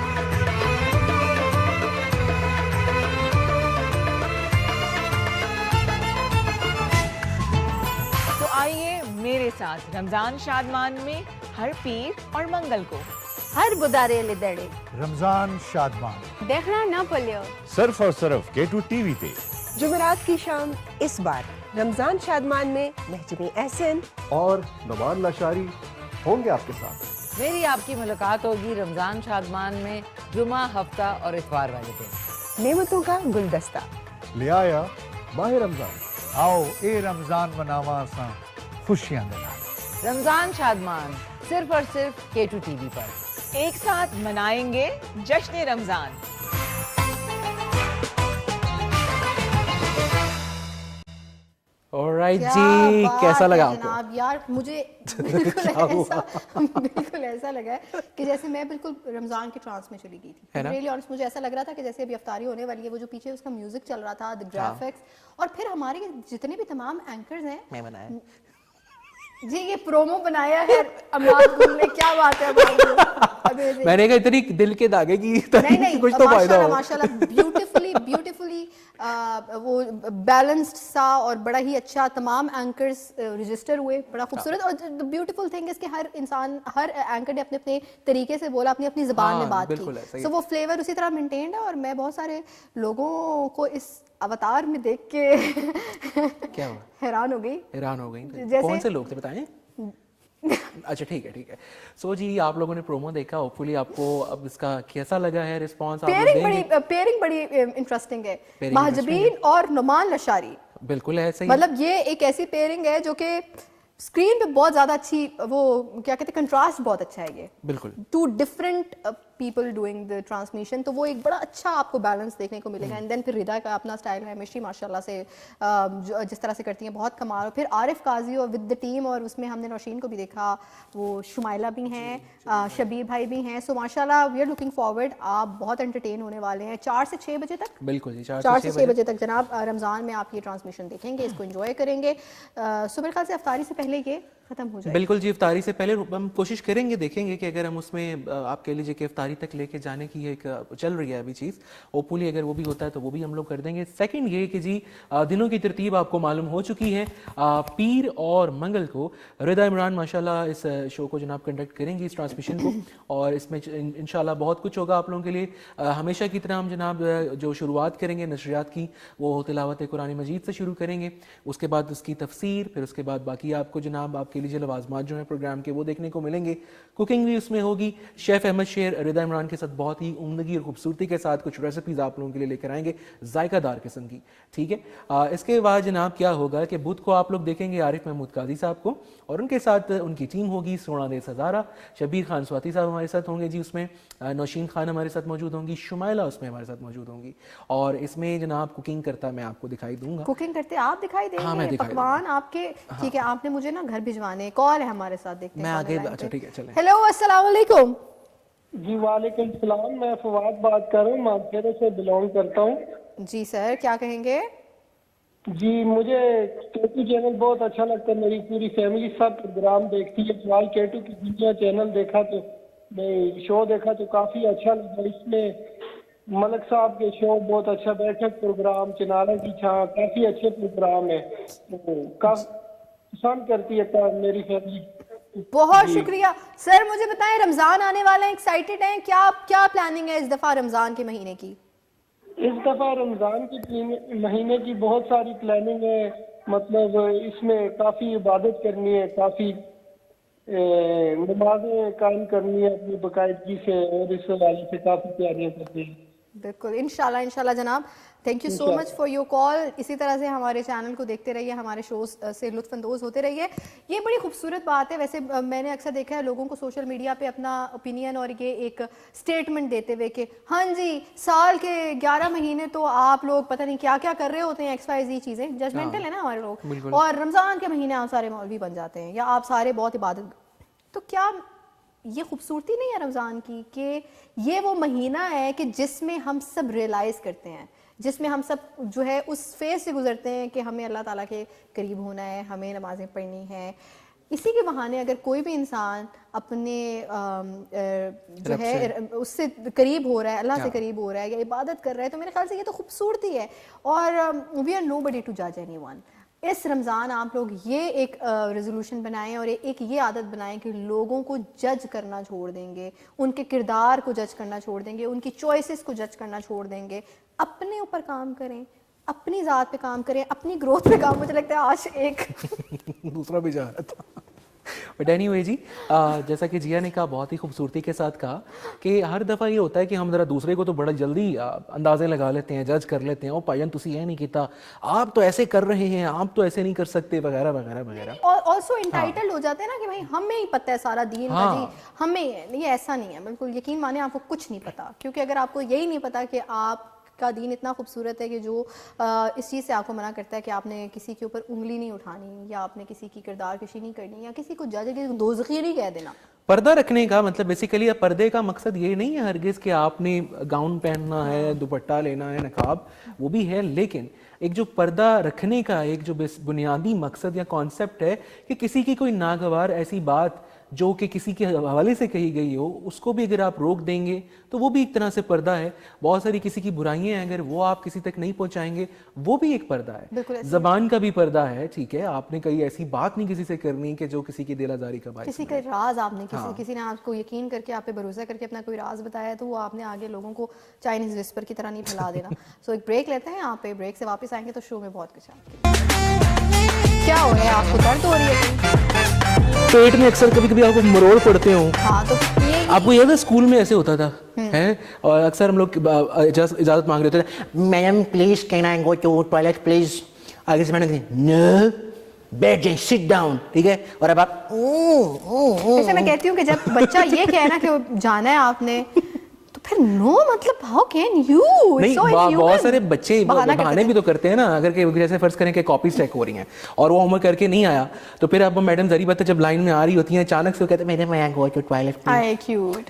تو آئیے میرے ساتھ رمضان شادمان میں ہر پیر اور منگل کو ہر بدارے لدڑے رمضان شادمان دیکھنا نہ بھولیو صرف اور صرف K2 TV تے جمعرات کی شام اس بار رمضان شادمان میں محجمی احسن اور نعمان لاشاری ہوں گے آپ کے ساتھ. میری آپ کی ملاقات ہوگی رمضان شادمان میں جمعہ، ہفتہ اور اتوار والے دن. نعمتوں کا گلدستہ لے آیا ماہ رمضان. آؤ اے رمضان مناواں ساں خوشیاں دے نال. رمضان شادمان صرف اور صرف K2 TV پر. ایک ساتھ منائیں گے جشن رمضان. Alright جی، کیسا لگا آپ کو؟ جناب یار مجھے بالکل ایسا لگا ہے کہ جیسے میں بالکل رمضان کے ٹرانس میں چلی گئی تھی. ریئلی آنسٹ مجھے ایسا لگ رہا تھا کہ جیسے ابھی افطاری ہونے والی ہے، وہ جو پیچھے اس کا میوزک چل رہا تھا، دی گرافکس، اور پھر ہمارے جتنے بھی تمام اینکرز ہیں. میں بنایا جی یہ پرومو بنایا ہے اماد گل نے، کیا بات ہے. میں نے کہا اتنی دل کے داغے کی نہیں کچھ تو فائدہ ہو. ماشاء اللہ بیوٹیفلی وہ بیلنسڈ سا اور بڑا ہی اچھا تمام اینکرز رجسٹر ہوئے، بڑا خوبصورت. اور بیوٹیفل تھنگ اس کے ہر انسان، ہر اینکر نے اپنے اپنے طریقے سے بولا، اپنی اپنی زبان میں بات کی. سو وہ فلیور اسی طرح مینٹینڈ ہے. اور میں بہت سارے لوگوں کو اس اوتار میں دیکھ کے کیا حیران ہو گئی. کون سے لوگ تھے بتائیں؟ اچھا ٹھیک ہے. سو جی آپ لوگوں نے پرومو دیکھا، ہوپ فلی آپ کو اب اس کا کیسا لگا ہے رسپانس؟ پیئرنگ بڑی انٹرسٹنگ ہے، مہجبین اور نعمان لاشاری. بالکل ایسا ہی، مطلب یہ ایک ایسی پیئرنگ ہے جو کہ اسکرین پہ بہت زیادہ اچھی، وہ کیا کہتے ہیں، کنٹراسٹ بہت اچھا ہے. یہ بالکل two different people doing the transmission, تو وہ ایک بڑا اچھا آپ کو بیلنس دیکھنے کو ملے گا. اینڈ دین پھر ردا کا اپنا اسٹائل ہے، مشری ماشاء اللہ سے جس طرح سے کرتی ہیں بہت کمال. اور پھر عارف قاضی اور ود دا ٹیم، اور اس میں ہم نے نوشین کو بھی دیکھا، وہ شمائلہ بھی ہیں، شبیر بھائی بھی ہیں. سو ماشاء اللہ وی آر لوکنگ فارورڈ. آپ بہت انٹرٹین ہونے والے ہیں 4 سے 6 بجے تک. بالکل جی 4 سے 6 بجے تک جناب رمضان میں آپ یہ ٹرانسمیشن دیکھیں گے، اس کو انجوائے کریں گے. سو میرے خیال سے افطاری سے پہلے یہ ختم ہو جائے. بالکل جی، افطاری سے پہلے ہم کوشش کریں گے، دیکھیں گے کہ اگر ہم اس میں آپ کہہ لیجیے کہ افطاری تک لے کے جانے کی ایک چل رہی ہے ابھی چیز، ہوپفلی اگر وہ بھی ہوتا ہے تو وہ بھی ہم لوگ کر دیں گے. سیکنڈ یہ کہ جی دنوں کی ترتیب آپ کو معلوم ہو چکی ہے. پیر اور منگل کو ردا عمران ماشاءاللہ اس شو کو جناب کنڈکٹ کریں گی، اس ٹرانسمیشن کو، اور اس میں انشاءاللہ بہت کچھ ہوگا آپ لوگوں کے لیے. ہمیشہ کی طرح ہم جناب جو شروعات کریں گے نشریات کی، وہ تلاوت قرآن مجید سے شروع کریں گے. اس کے بعد اس کی تفسیر، پھر اس کے بعد باقی آپ کو جناب آپ کے لیے لوازمات جو ہیں پروگرام کے وہ دیکھنے کو ملیں گے. کوکنگ بھی اس میں ہوگی. شیف احمد شیر ردا عمران کے ساتھ بہت ہی عمدگی اور خوبصورتی کے ساتھ کچھ ریسیپیز آپ لوگوں کے لیے لے کر آئیں گے، ذائقہ دار قسم کی. ٹھیک ہے. اس کے بعد جناب کیا ہوگا کہ بدھ کو آپ لوگ دیکھیں گے عارف محمود قاضی صاحب کو، اور ان کے ساتھ ان کی ٹیم ہوگی. سونا دیس ہزارہ، شبیر خان سواتی صاحب ہمارے ساتھ ہوں گے جی. اس میں نوشین خان ہمارے ساتھ موجود ہوں گی، شمائلہ اس میں ہمارے ساتھ موجود ہوں گی. اور اس میں جناب کوکنگ کرتا میں آپ کو دکھائی دوں گا. کوکنگ کرتے آپ دکھائی دیں گے، پکوان آپ کے. ٹھیک ہے، آپ نے مجھے نا گھر بھجوانے. کال ہے ہمارے ساتھ، دیکھتے ہیں میں آگے. اچھا ٹھیک ہے چلیں. ہیلو السلام علیکم. جی وعلیکم السلام، میں فواد بات کر رہا ہوں، مانکھیڑے سے بلونگ کرتا ہوں. جی سر کیا کہیں گے؟ جی مجھے K2 چینل بہت اچھا لگتا ہے، میری پوری فیملی سب پروگرام دیکھتی ہے. فی الحال K2 کی دنیا چینل دیکھا تو میں شو دیکھا تو کافی اچھا لگا. اس میں ملک صاحب کے شو بہت اچھا، بیٹھک پروگرام، چنارا کی چھاں، کافی اچھے پروگرام ہے. کافی پسند کرتی ہے میری فیملی. بہت شکریہ سر. مجھے بتائیں رمضان آنے والا ہے، ایکسائٹیڈ ہیں کیا پلاننگ ہے اس دفعہ رمضان کے مہینے کی؟ اس دفعہ رمضان کے مہینے کی بہت ساری پلاننگ ہے. مطلب اس میں کافی عبادت کرنی ہے، کافی نمازیں قائم کرنی ہے اپنی باقاعدگی سے، اور اس حوالے سے کافی تیاریاں کرتے ہیں. بالکل انشاءاللہ جناب. Thank you so much for your call. اسی طرح سے ہمارے چینل کو دیکھتے رہیے، ہمارے شوز سے لطف اندوز ہوتے رہیے. یہ بڑی خوبصورت بات ہے. ویسے میں نے اکثر دیکھا ہے لوگوں کو سوشل میڈیا پہ اپنا اوپینین اور یہ ایک اسٹیٹمنٹ دیتے ہوئے کہ ہاں جی سال کے 11 مہینے تو آپ لوگ پتہ نہیں کیا کیا کر رہے ہوتے ہیں، ایکس وائی زی چیزیں. ججمنٹل ہے نا ہمارے لوگ. اور رمضان کے مہینے آپ سارے مولوی بن جاتے ہیں، یا آپ سارے بہت عبادت. تو کیا یہ خوبصورتی نہیں ہے رمضان کی کہ یہ وہ مہینہ ہے کہ جس میں ہم سب ریئلائز کرتے ہیں، جس میں ہم سب جو ہے اس فیز سے گزرتے ہیں کہ ہمیں اللہ تعالیٰ کے قریب ہونا ہے، ہمیں نمازیں پڑھنی ہیں. اسی کے بہانے اگر کوئی بھی انسان اپنے جو ہے اس سے قریب ہو رہا ہے، اللہ سے قریب ہو رہا ہے یا عبادت کر رہا ہے، تو میرے خیال سے یہ تو خوبصورتی ہے. اور we are nobody to جج اینی ون. اس رمضان آپ لوگ یہ ایک ریزولوشن بنائیں اور ایک یہ عادت بنائیں کہ لوگوں کو جج کرنا چھوڑ دیں گے, ان کے کردار کو جج کرنا چھوڑ دیں گے, ان کی چوائسز کو جج کرنا چھوڑ دیں گے, اپنے اوپر کام کریں, اپنی ذات پہ کام کریں, اپنی گروتھ پہ کام. مجھے لگتا ہے آج ایک دوسرا بھی جا رہا تھا. بٹ اینی وے جی, جیسا کہ جیا نے کہا, بہت ہی خوبصورتی کے ساتھ کہا کہ ہر دفعہ یہ ہوتا ہے کہ ہم ذرا دوسرے کو تو بڑا جلدی اندازے لگا لیتے ہیں, جج کر لیتے ہیں, او پائن تسی یہ نہیں کیتا, آپ تو ایسے کر رہے ہیں, آپ تو ایسے نہیں کر سکتے, وغیرہ وغیرہ وغیرہ. اور آلسو انٹائٹلڈ ہو جاتے ہیں نا کہ بھائی ہمیں ہی پتہ ہے سارا دین کا, جی ہمیں. یہ ایسا نہیں ہے, بالکل یقین مانیں آپ کو کچھ نہیں پتا, کیونکہ اگر آپ کو یہی نہیں پتا کہ آپ کا دین اتنا خوبصورت ہے کہ جو اس چیز سے آپ کو منع کرتا ہے کہ آپ نے کسی کے اوپر انگلی نہیں اٹھانی, یا آپ نے کسی کی کردار کشی نہیں کرنی, یا کسی کو جج دوزخی نہیں کہہ دینا. پردہ رکھنے کا مطلب بیسیکلی پردے کا مقصد یہ نہیں ہے ہرگز کہ آپ نے گاؤن پہننا ہے, دوپٹہ لینا ہے, نقاب, وہ بھی ہے, لیکن ایک جو پردہ رکھنے کا ایک جو بنیادی مقصد یا کانسیپٹ ہے کہ کسی کی کوئی ناگوار ایسی بات جو کہ کسی کے حوالے سے کہی گئی ہو, اس کو بھی اگر آپ روک دیں گے تو وہ بھی ایک طرح سے پردہ ہے. بہت ساری کسی کی برائیاں ہیں, اگر وہ آپ کسی تک نہیں پہنچائیں گے وہ بھی ایک پردہ ہے. زبان کا بھی پردہ ہے, ٹھیک ہے, آپ نے کوئی ایسی بات نہیں کسی سے کرنی کہ جو کسی کی دل آزاری کا باعث, کسی کا راز آپ نے کسی نے آپ کو یقین کر کے آپ پہ بھروسہ کر کے اپنا کوئی راز بتایا ہے تو وہ آپ نے آگے لوگوں کو چائنیز وسپر کی طرح نہیں پھیلا دینا. سو ایک بریک لیتے ہیں, آپ پہ بریک سے واپس آئیں گے تو شو میں بہت کچھ ہے. کیا ہو رہا ہے, آپ کو درد ہو رہی ہے پیٹ میں؟ اکثر کبھی کبھی آپ کو مروڑ پڑتے ہوں. ہاں, تو آپ کو یاد ہے اسکول میں ایسے ہوتا تھا ہے, اور اکثر ہم لوگ اجازت مانگ رہے تھے, ma'am please can I go to toilet please, آگے سے میڈم کہتے نو بیٹھ جائیں, سٹ ڈاؤن, ٹھیک ہے, اور اب آپ جیسے میں کہتی ہوں کہ جب بچہ یہ کہے نا کہ جانا ہے آپ نے, تو پھر نو مطلب ہاؤ کین یو. نہیں, بہت سارے بچے بہانے بھی تو کرتے ہیں نا, اگر کہ جیسے فرض کریں کہ کاپیز چیک ہو رہی ہیں اور وہ ہوم ورک کر کے نہیں آیا, تو پھر اب میڈم ذریعہ بات ہے جب لائن میں آ رہی ہوتی ہیں اچانک سے وہ کہتے ہیں میڈم میں گو ٹو ٹوائلٹ,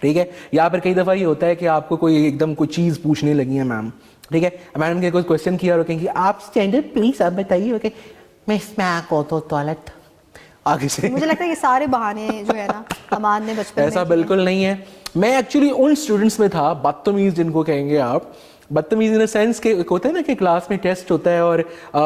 ٹھیک ہے. یا پھر کئی دفعہ یہ ہوتا ہے کہ آپ کو کوئی ایک دم کوئی چیز پوچھنے لگی ہے میم, ٹھیک ہے, میڈم کے کوئی کوشچن کیا اور کہیں گے آپ اسٹینڈرڈ پلیز آپ بتائیے, اوکے میں اس میں گو ٹو ٹوائلٹ. آگے سے مجھے لگتا ہے کہ سارے بہانے جو ہے نا امان نے بچپن میں, ایسا بالکل نہیں ہے. میں ایکچولی ان اسٹوڈنٹس میں تھا بدتمیز جن کو کہیں گے آپ, بدتمیز ان سینس کہ ہوتا ہے نا کہ کلاس میں ٹیسٹ ہوتا ہے اور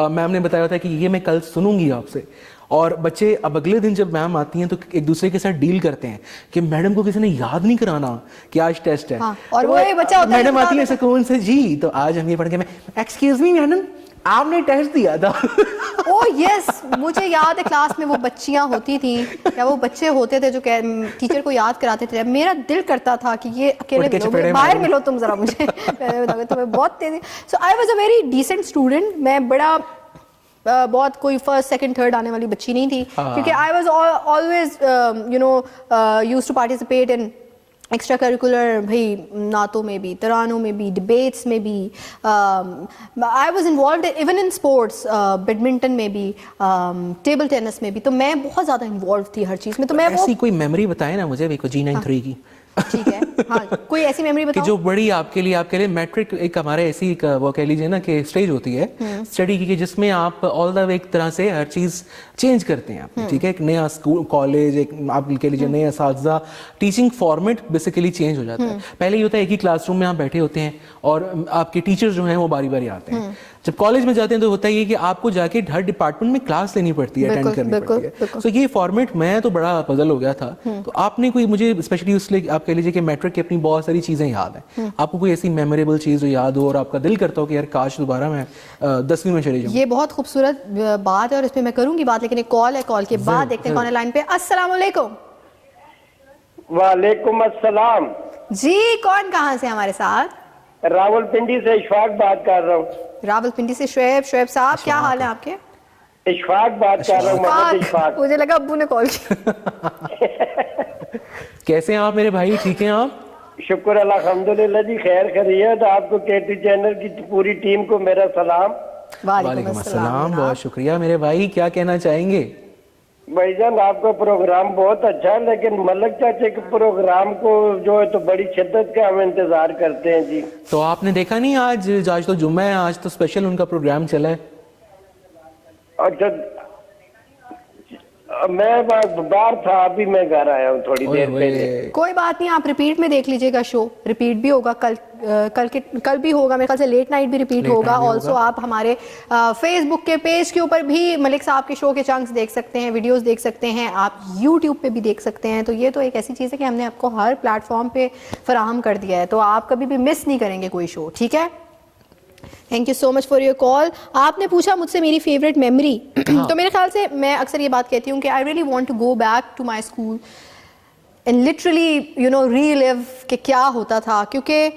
میم نے بتایا ہوتا ہے کہ یہ میں کل سنوں گی آپ سے, اور بچے اب اگلے دن جب میم آتی ہیں تو ایک دوسرے کے ساتھ ڈیل کرتے ہیں کہ میڈم کو کسی نے یاد نہیں کرانا کہ آج ٹیسٹ ہے, اور وہ بچہ ہوتا ہے میڈم آتی ہے سکون سے, جی تو آج ہم یہ پڑھ کے, میں ایکسکیوز می میڈم آپ نے ٹیسٹ دیا تھا. او یس, مجھے یاد ہے کلاس میں وہ بچیاں ہوتی تھیں یا وہ بچے ہوتے تھے جو ٹیچر کو یاد کراتے تھے. میرا دل کرتا تھا کہ یہ اکیلے باہر ملو تم ذرا مجھے, تمہیں بہت تیزی. So I was a very decent student. میں بڑا بہت کوئی فرسٹ سیکنڈ تھرڈ آنے والی بچی نہیں تھی, کیونکہ I was always you know used to participate in extracurricular, بھائی نعتوں میں بھی, ترانوں میں بھی, ڈبیٹس میں بھی. I was involved even in sports, badminton میں بھی, ٹیبل ٹینس میں بھی. تو میں بہت زیادہ انوالو تھی ہر چیز میں. تو میں ایسی کوئی میموری بتائیں نا مجھے, G93 کی. ٹھیک ہے, ہاں کوئی ایسی میموری بتاؤ جو بڑی آپ کے لیے میٹرک ایک ہمارے ایسی ایک وہ کہہ لیجیے نا کہ اسٹیج ہوتی ہے اسٹڈی کی, جس میں آپ آل دا وے ایک طرح سے ہر چیز چینج کرتے ہیں, ٹھیک ہے. ایک نیا اسکول کالج, ایک آپ کہہ لیجیے نئے اساتذہ, ٹیچنگ فارمیٹ بیسیکلی چینج ہو جاتا ہے. پہلے یہ ہوتا ہے ایک ہی کلاس روم میں آپ بیٹھے ہوتے ہیں اور آپ کے ٹیچر جو ہیں وہ باری باری آتے ہیں. جب کالج میں جاتے ہیں تو ہوتا ہے یہ کہ آپ کو جا کے ہر ڈپارٹمنٹ میں کلاس لینی پڑتی ہے, اٹینڈ کرنی پڑتی ہے. سو یہ فارمیٹ میں تو بڑا پزل ہو گیا تھا. تو آپ نے کوئی مجھے اسپیشلی اس لیے آپ کہہ لیجیے کہ میٹرک کی اپنی بہت ساری چیزیں یاد ہیں, آپ کو کوئی ایسی میموریبل چیز جو یاد ہو اور آپ کا دل کرتا ہو کہ یار کاش دوبارہ میں 10ویں میں چلی جاؤں. یہ بہت خوبصورت بات ہے اور اس پہ میں کروں گی بات, لیکن ایک کال ہے, کال کے بعد دیکھتے ہیں کون ہے لائن پہ. السلام علیکم. وعلیکم السلام. جی کون کہاں سے ہمارے ساتھ؟ راول پنڈی سے اشفاق بات کر رہا ہوں. راول پنڈی سے شعیب صاحب, کیا حال ہے آپ کے؟ اشفاق بات کر رہا ہوں. محمد اشفاق. مجھے لگا ابو نے کال کی. کیسے ہیں آپ میرے بھائی, ٹھیک ہیں آپ؟ شکر الحمدللہ جی, خیر خیریت. آپ کو KT چینل کی پوری ٹیم کو میرا سلام. وعلیکم السلام, بہت شکریہ میرے بھائی. کیا کہنا چاہیں گے؟ بھائی جان آپ کا پروگرام بہت اچھا ہے, لیکن ملک چاچے کے پروگرام کو جو ہے تو بڑی شدت کا ہم انتظار کرتے ہیں جی. تو آپ نے دیکھا نہیں آج تو جمعہ ہے, آج تو اسپیشل ان کا پروگرام چلا ہے. मैं बाहर था, अभी मैं घर आया हूँ थोड़ी देर पहले। कोई बात नहीं, आप रिपीट में देख लीजिएगा शो, रिपीट भी होगा कल भी होगा, मेरे ख्याल से लेट नाइट भी रिपीट होगा। ऑल्सो आप हमारे फेसबुक के पेज के ऊपर भी मलिक साहब के शो के चंक्स देख सकते हैं, वीडियोस देख सकते हैं, आप यूट्यूब पे भी देख सकते हैं। तो ये तो एक ऐसी चीज़ है कि हमने आपको हर प्लेटफॉर्म पे फराहम कर दिया है, तो आप कभी भी मिस नहीं करेंगे कोई शो, ठीक है। Thank you so much for your call. आपने पूछा मुझसे मेरी फेवरेट मेमोरी, तो मेरे ख्याल से मैं अक्सर ये बात कहती हूँ कि I really want to go back to my school and literally you know relive कि क्या होता था, क्योंकि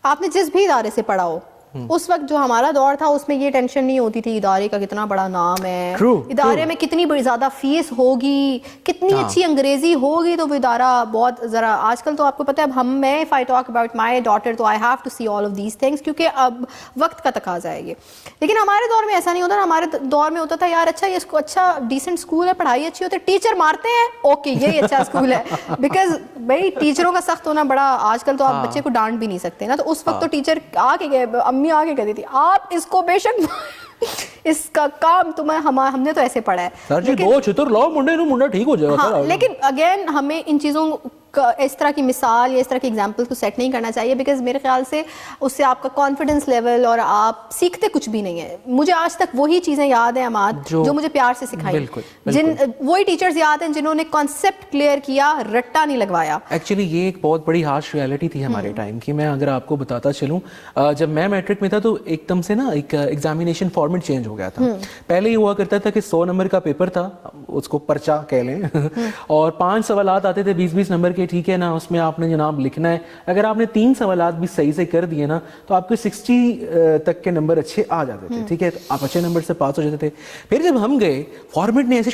आपने जिस भी इदारे से पढ़ा हो उस वक्त जो हमारा दौर था उसमें ये टेंशन नहीं होती थी इदारे का कितना बड़ा नाम है, इदारे में कितनी बड़ी ज़्यादा फीस होगी, कितनी अच्छी अंग्रेजी होगी, तो वो इदारा बहुत ज़रा। आजकल तो आपको पता है, अब मैं if I talk about my daughter तो I have to see all of these things, क्योंकि अब वक्त का तकाजा है ये। लेकिन हमारे दौर में ऐसा नहीं होता। हमारे दौर में होता था यार अच्छा ये अच्छा डिसेंट स्कूल है, पढ़ाई अच्छी होती है, टीचर मारते हैं, ओके यही अच्छा स्कूल है, बिकॉज भाई टीचरों का सख्त होना बड़ा, आजकल तो आप बच्चे को डांट भी नहीं सकते ना, तो उस वक्त तो टीचर अम्मी आके कहती थी आप इसको बेशक इसका काम तुम्हें हमने तो ऐसे पढ़ा है सर जी, दो चित्र लाओ मुंडा ठीक हो जाएगा। हाँ, लेकिन अगेन हमें इन चीज़ों इस तरह की मिसाल या इस तरह की एग्जाम्पल को सेट नहीं करना चाहिए, बिकॉज मेरे ख्याल से उससे आपका कॉन्फिडेंस लेवल और आप सीखते कुछ भी नहीं है। मुझे आज तक वही चीज़ें याद हैं अमाद जो मुझे प्यार से सिखाई, वही टीचर्स याद हैं जिन्होंने कॉन्सेप्ट क्लियर किया, रट्टा नहीं लगवाया। एक्चुअली ये एक बहुत बड़ी हार्श रियलिटी थी हमारे टाइम की। मैं अगर आपको बताता चलूँ, जब मैं मैट्रिक में था तो एकदम से ना एक एग्जामिनेशन फॉर्मेट चेंज हो गया था। पहले ही हुआ करता था कि 100 नंबर का पेपर था, उसको पर्चा कह लें और 5 सवालात आते थे 20-20 नंबर के, ठीक है ना, उसमें आपने जनाब लिखना है। अगर आपने 3 सवालात भी सही से कर दिए ना तो आपके 60 तक के नंबर अच्छे आ जाते थे, ठीक है, तो आप अच्छे नंबर से पास हो जाते थे। फिर जब हम गए, फॉर्मेट ने ऐसे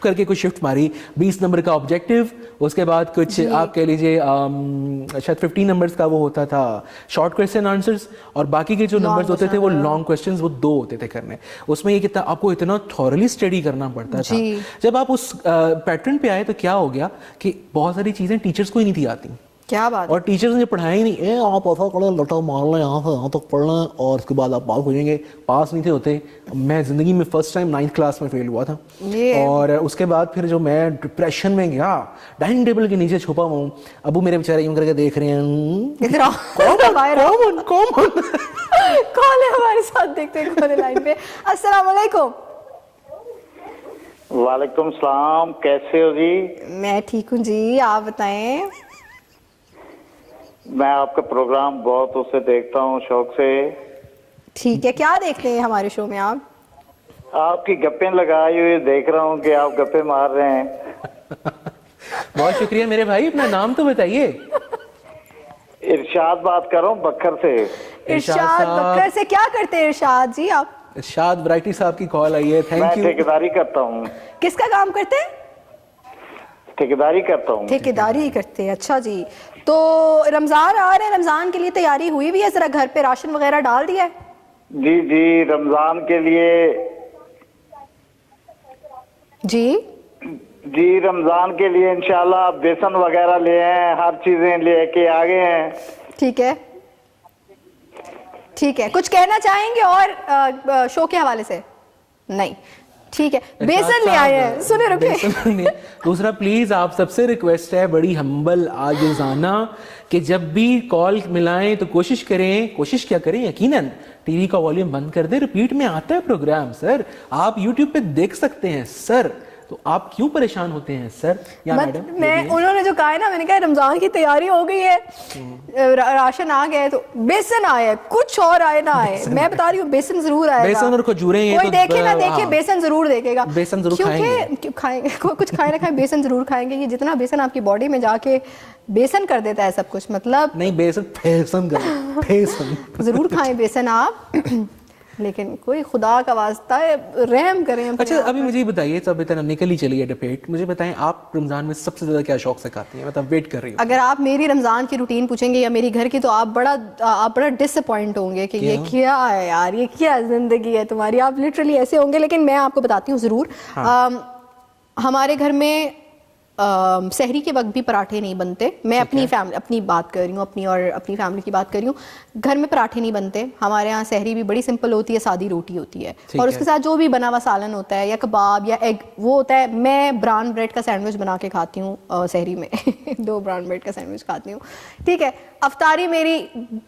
करके कुछ शिफ्ट मारी, 20 नंबर का ऑब्जेक्टिव, उसके बाद कुछ आप कह लीजिए शायद 15 नंबर्स का वो होता था शॉर्ट क्वेश्चन आंसर्स, और बाकी के जो नंबर्स होते थे वो लॉन्ग क्वेश्चंस, वो 2 होते थे करने। उसमें ये कितना आपको इतना थॉरली स्टडी करना पड़ता था। जब आप उस पैटर्न पे आए तो क्या हो गया कि बहुत सारी चीजें टीचर्स को ही नहीं थी आती। क्या बात, और टीचर्स ने पढ़ाया ही नहीं, आप ऐसा करो लटा मार लें यहाँ से यहाँ तक पढ़ लें और उसके बाद आप पास हो जाएंगे। पास नहीं थे होते। मैं जिंदगी में फर्स्ट टाइम 9th क्लास में फेल हुआ था, और उसके बाद फिर जो मैं डिप्रेशन में गया, डाइनिंग टेबल के नीचे छुपा हूँ, अबू मेरे बेचारे यूं करके देख रहे हैं कौन है हमारे साथ, देखते हैं कौन है लाइन पे। अस्सलाम वालेकुम। वालेकुम सलाम, कैसे हो जी? मैं ठीक हूँ जी, आप बताएं। मैं आपका प्रोग्राम बहुत उससे देखता हूँ, शौक से। ठीक है, क्या देखते हैं हमारे शो में आप? आपकी गप्पे लगाई हुई देख रहा हूँ कि आप गप्पे मार रहे हैं। बहुत शुक्रिया मेरे भाई, अपना नाम तो बताइए। इरशाद बात कर रहा हूँ बकर से। इरशाद बकर से, क्या करते हैं इरशाद जी आप? इरशाद वैरायटी साहब की कॉल आई है, थैंक यू। मैं ठेकेदारी करता हूँ। किसका काम करते हैं? ठेकेदारी करता हूँ। ठेकेदारी करते हैं, अच्छा जी। तो रमजान आ रहे हैं, रमजान के लिए तैयारी हुई भी है? जरा घर पे राशन वगैरह डाल दिया है? जी जी, रमजान के लिए जी रमजान के लिए इंशाल्लाह बेसन वगैरह ले आए, हर चीजें लेके आ गए हैं। ठीक है, ठीक है, कुछ कहना चाहेंगे और शो के हवाले से? नहीं, ठीक है, बेसन ले आए हैं, सुने रुके। दूसरा प्लीज आप सबसे रिक्वेस्ट है, बड़ी हम्बल आजिज़ाना, कि जब भी कॉल मिलाएं तो कोशिश क्या करें, यकीनन टीवी का वॉल्यूम बंद कर दे। रिपीट में आता है प्रोग्राम सर, आप यूट्यूब पे देख सकते हैं सर, तो आप क्यों परेशान होते हैं सर या मैडम? मैं उन्होंने जो कहा है ना, मैंने कहा रमजान की तैयारी हो गई है, राशन आ गया है, तो बेसन आया है, कुछ और आए ना आए, मैं बता रही हूँ बेसन जरूर आएगा। बेसन और खजूरें, कोई देखे ना देखे, बेसन जरूर देखेगा, बेसन जरूर खाएंगे। कुछ खाए ना खाए, बेसन जरूर खाएंगे। ये जितना बेसन आपकी बॉडी में जाके बेसन कर देता है सब कुछ, मतलब नहीं, बेसन जरूर खाएं बेसन आप। लेकिन कोई खुदा का वास्ता है, रहम करें। अच्छा, अभी मुझे बताइए, सब इतना निकल ही चली है डिबेट, मुझे बताएं आप रमजान में सबसे ज्यादा क्या शौक से खाती हैं? मतलब वेट कर रही हूँ। अगर आप मेरी रमजान की रूटीन पूछेंगे या मेरी घर की, तो आप बड़ा डिसअपॉइंट होंगे कि ये क्या है यार, ये क्या जिंदगी है तुम्हारी, आप लिटरली ऐसे होंगे। लेकिन मैं आपको बताती हूँ जरूर। हमारे घर में सहरी के वक्त भी पराठे नहीं बनते। मैं अपनी बात कर रही हूँ, अपनी फैमिली की बात कर रही हूँ। घर में पराठे नहीं बनते हमारे यहाँ। सहरी भी बड़ी सिंपल होती है, सादी रोटी होती है और उसके साथ जो भी बना हुआ सालन होता है या कबाब या एग वो होता है। मैं ब्राउन ब्रेड का सैंडविच बना के खाती हूँ सहरी में 2 ब्राउन ब्रेड का सैंडविच खाती हूँ, ठीक है। अफ्तारी मेरी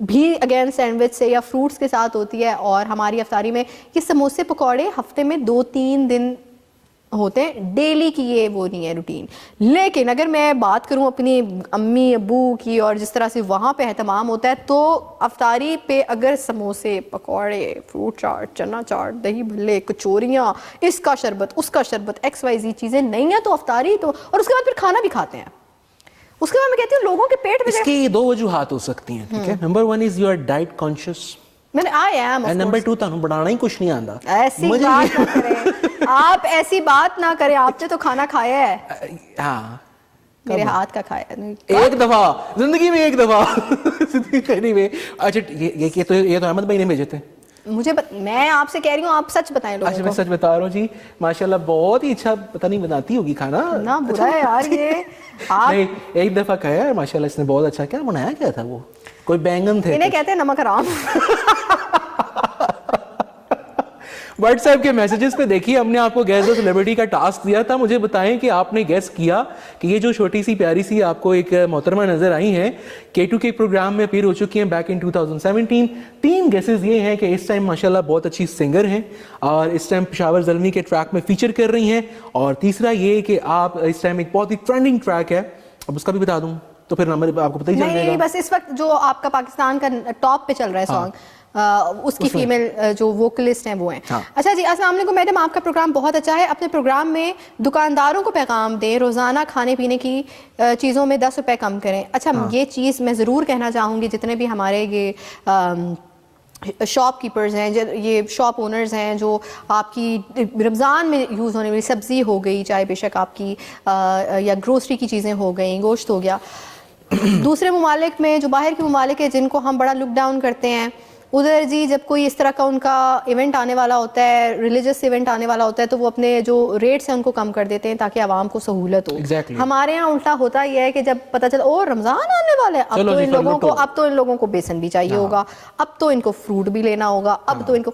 भी अगेन सैंडविच से या फ्रूट्स के साथ होती है। और हमारी अफ्तारी में ये समोसे पकौड़े हफ्ते में 2-3 दिन होते हैं, डेली की ये वो नहीं है रूटीन। लेकिन अगर मैं बात करूं अपनी अम्मी अब्बू की और जिस तरह से वहाँ पे एहतमाम होता है, तो अफ्तारी पे अगर समोसे पकौड़े, फ्रूट चाट, चना चाट, दही भल्ले, कचौरियाँ, इसका शरबत उसका शरबत, XYZ चीज़ें नहीं है तो अफ्तारी तो। और उसके बाद फिर खाना भी खाते हैं। उसके बाद मैं कहती हूँ लोगों के पेट में इसकी 2 वजूहात हो सकती हैं, ठीक है। Number 1 is you are diet conscious, I am. Number 2 ਤੁਹਾਨੂੰ ਬਣਾਉਣਾ ਹੀ ਕੁਛ ਨਹੀਂ ਆਂਦਾ। ऐसी बात ना करें आप, ऐसी बात ना करें। आपने तो खाना खाया है। हाँ, मेरे हाथ का खाया एक दफा जिंदगी में, एक दफा जिंदगी में। अच्छा ये तो अहमद भाई ने भेजे थे मुझे मैं आपसे कह रही हूँ, आप सच बताएं लोगों को। मैं सच बता रहा हूँ जी, माशाल्लाह बहुत ही अच्छा, पता नहीं बनाती होगी खाना ना, बुरा है यार ये। आप नहीं, एक दफा खाया है माशाल्लाह, इसने बहुत अच्छा। क्या बनाया, क्या था वो? कोई बैंगन थे। इन्हें कहते हैं नमक हराम। व्हाट्सएप के मैसेजेस पे देखिए, हमने आपको गैस द सेलिब्रिटी का टास्क दिया था। मुझे बताएं कि आपने गैस किया कि ये जो छोटी सी प्यारी सी आपको एक मोहतरमा नजर आई हैं, K2 के प्रोग्राम में अपीयर हो चुकी हैं बैक इन 2017। 3 गेसेस ये हैं कि इस टाइम माशाल्लाह बहुत अच्छी सिंगर हैं और इस टाइम पेशावर ज़ल्मी के ट्रैक में फीचर कर रही हैं। और तीसरा ये कि आप इस टाइम एक बहुत ही ट्रेंडिंग ट्रैक है, अब उसका भी बता दूं तो फिर नंबर आपको पता ही चल जाएगा। नहीं, बस इस वक्त जो आपका पाकिस्तान का टॉप पे चल रहा है सॉन्ग, उसकी फीमेल जो वोकलिस्ट हैं वो हैं। हाँ। अच्छा जी, अस्सलाम वालेकुम मैडम, आपका प्रोग्राम बहुत अच्छा है। अपने प्रोग्राम में दुकानदारों को पैगाम दें, रोज़ाना खाने पीने की चीज़ों में 10 रुपए कम करें। अच्छा हाँ। ये चीज़ मैं ज़रूर कहना चाहूँगी, जितने भी हमारे ये शॉप कीपर्स हैं, ये शॉप ओनर्स हैं, जो आपकी रमज़ान में यूज़ होने वाली सब्ज़ी हो गई, चाहे बेशक आपकी या ग्रोसरी की चीज़ें हो गई, गोश्त हो गया, दूसरे ममालिक में जो बाहर के ममालिक है जिनको हम बड़ा लुक डाउन करते हैं, उधर जी जब कोई इस तरह का उनका इवेंट आने वाला होता है, रिलीजियस इवेंट आने वाला होता है, तो वो अपने जो रेट्स हैं उनको कम कर देते हैं ताकि आवाम को सहूलत हो। हमारे यहाँ उल्टा होता यह है कि जब पता चला ओ रमज़ान आने वाला है, अब तो इन लोगों को बेसन भी चाहिए होगा, अब तो इनको फ्रूट भी लेना होगा, अब तो इनको।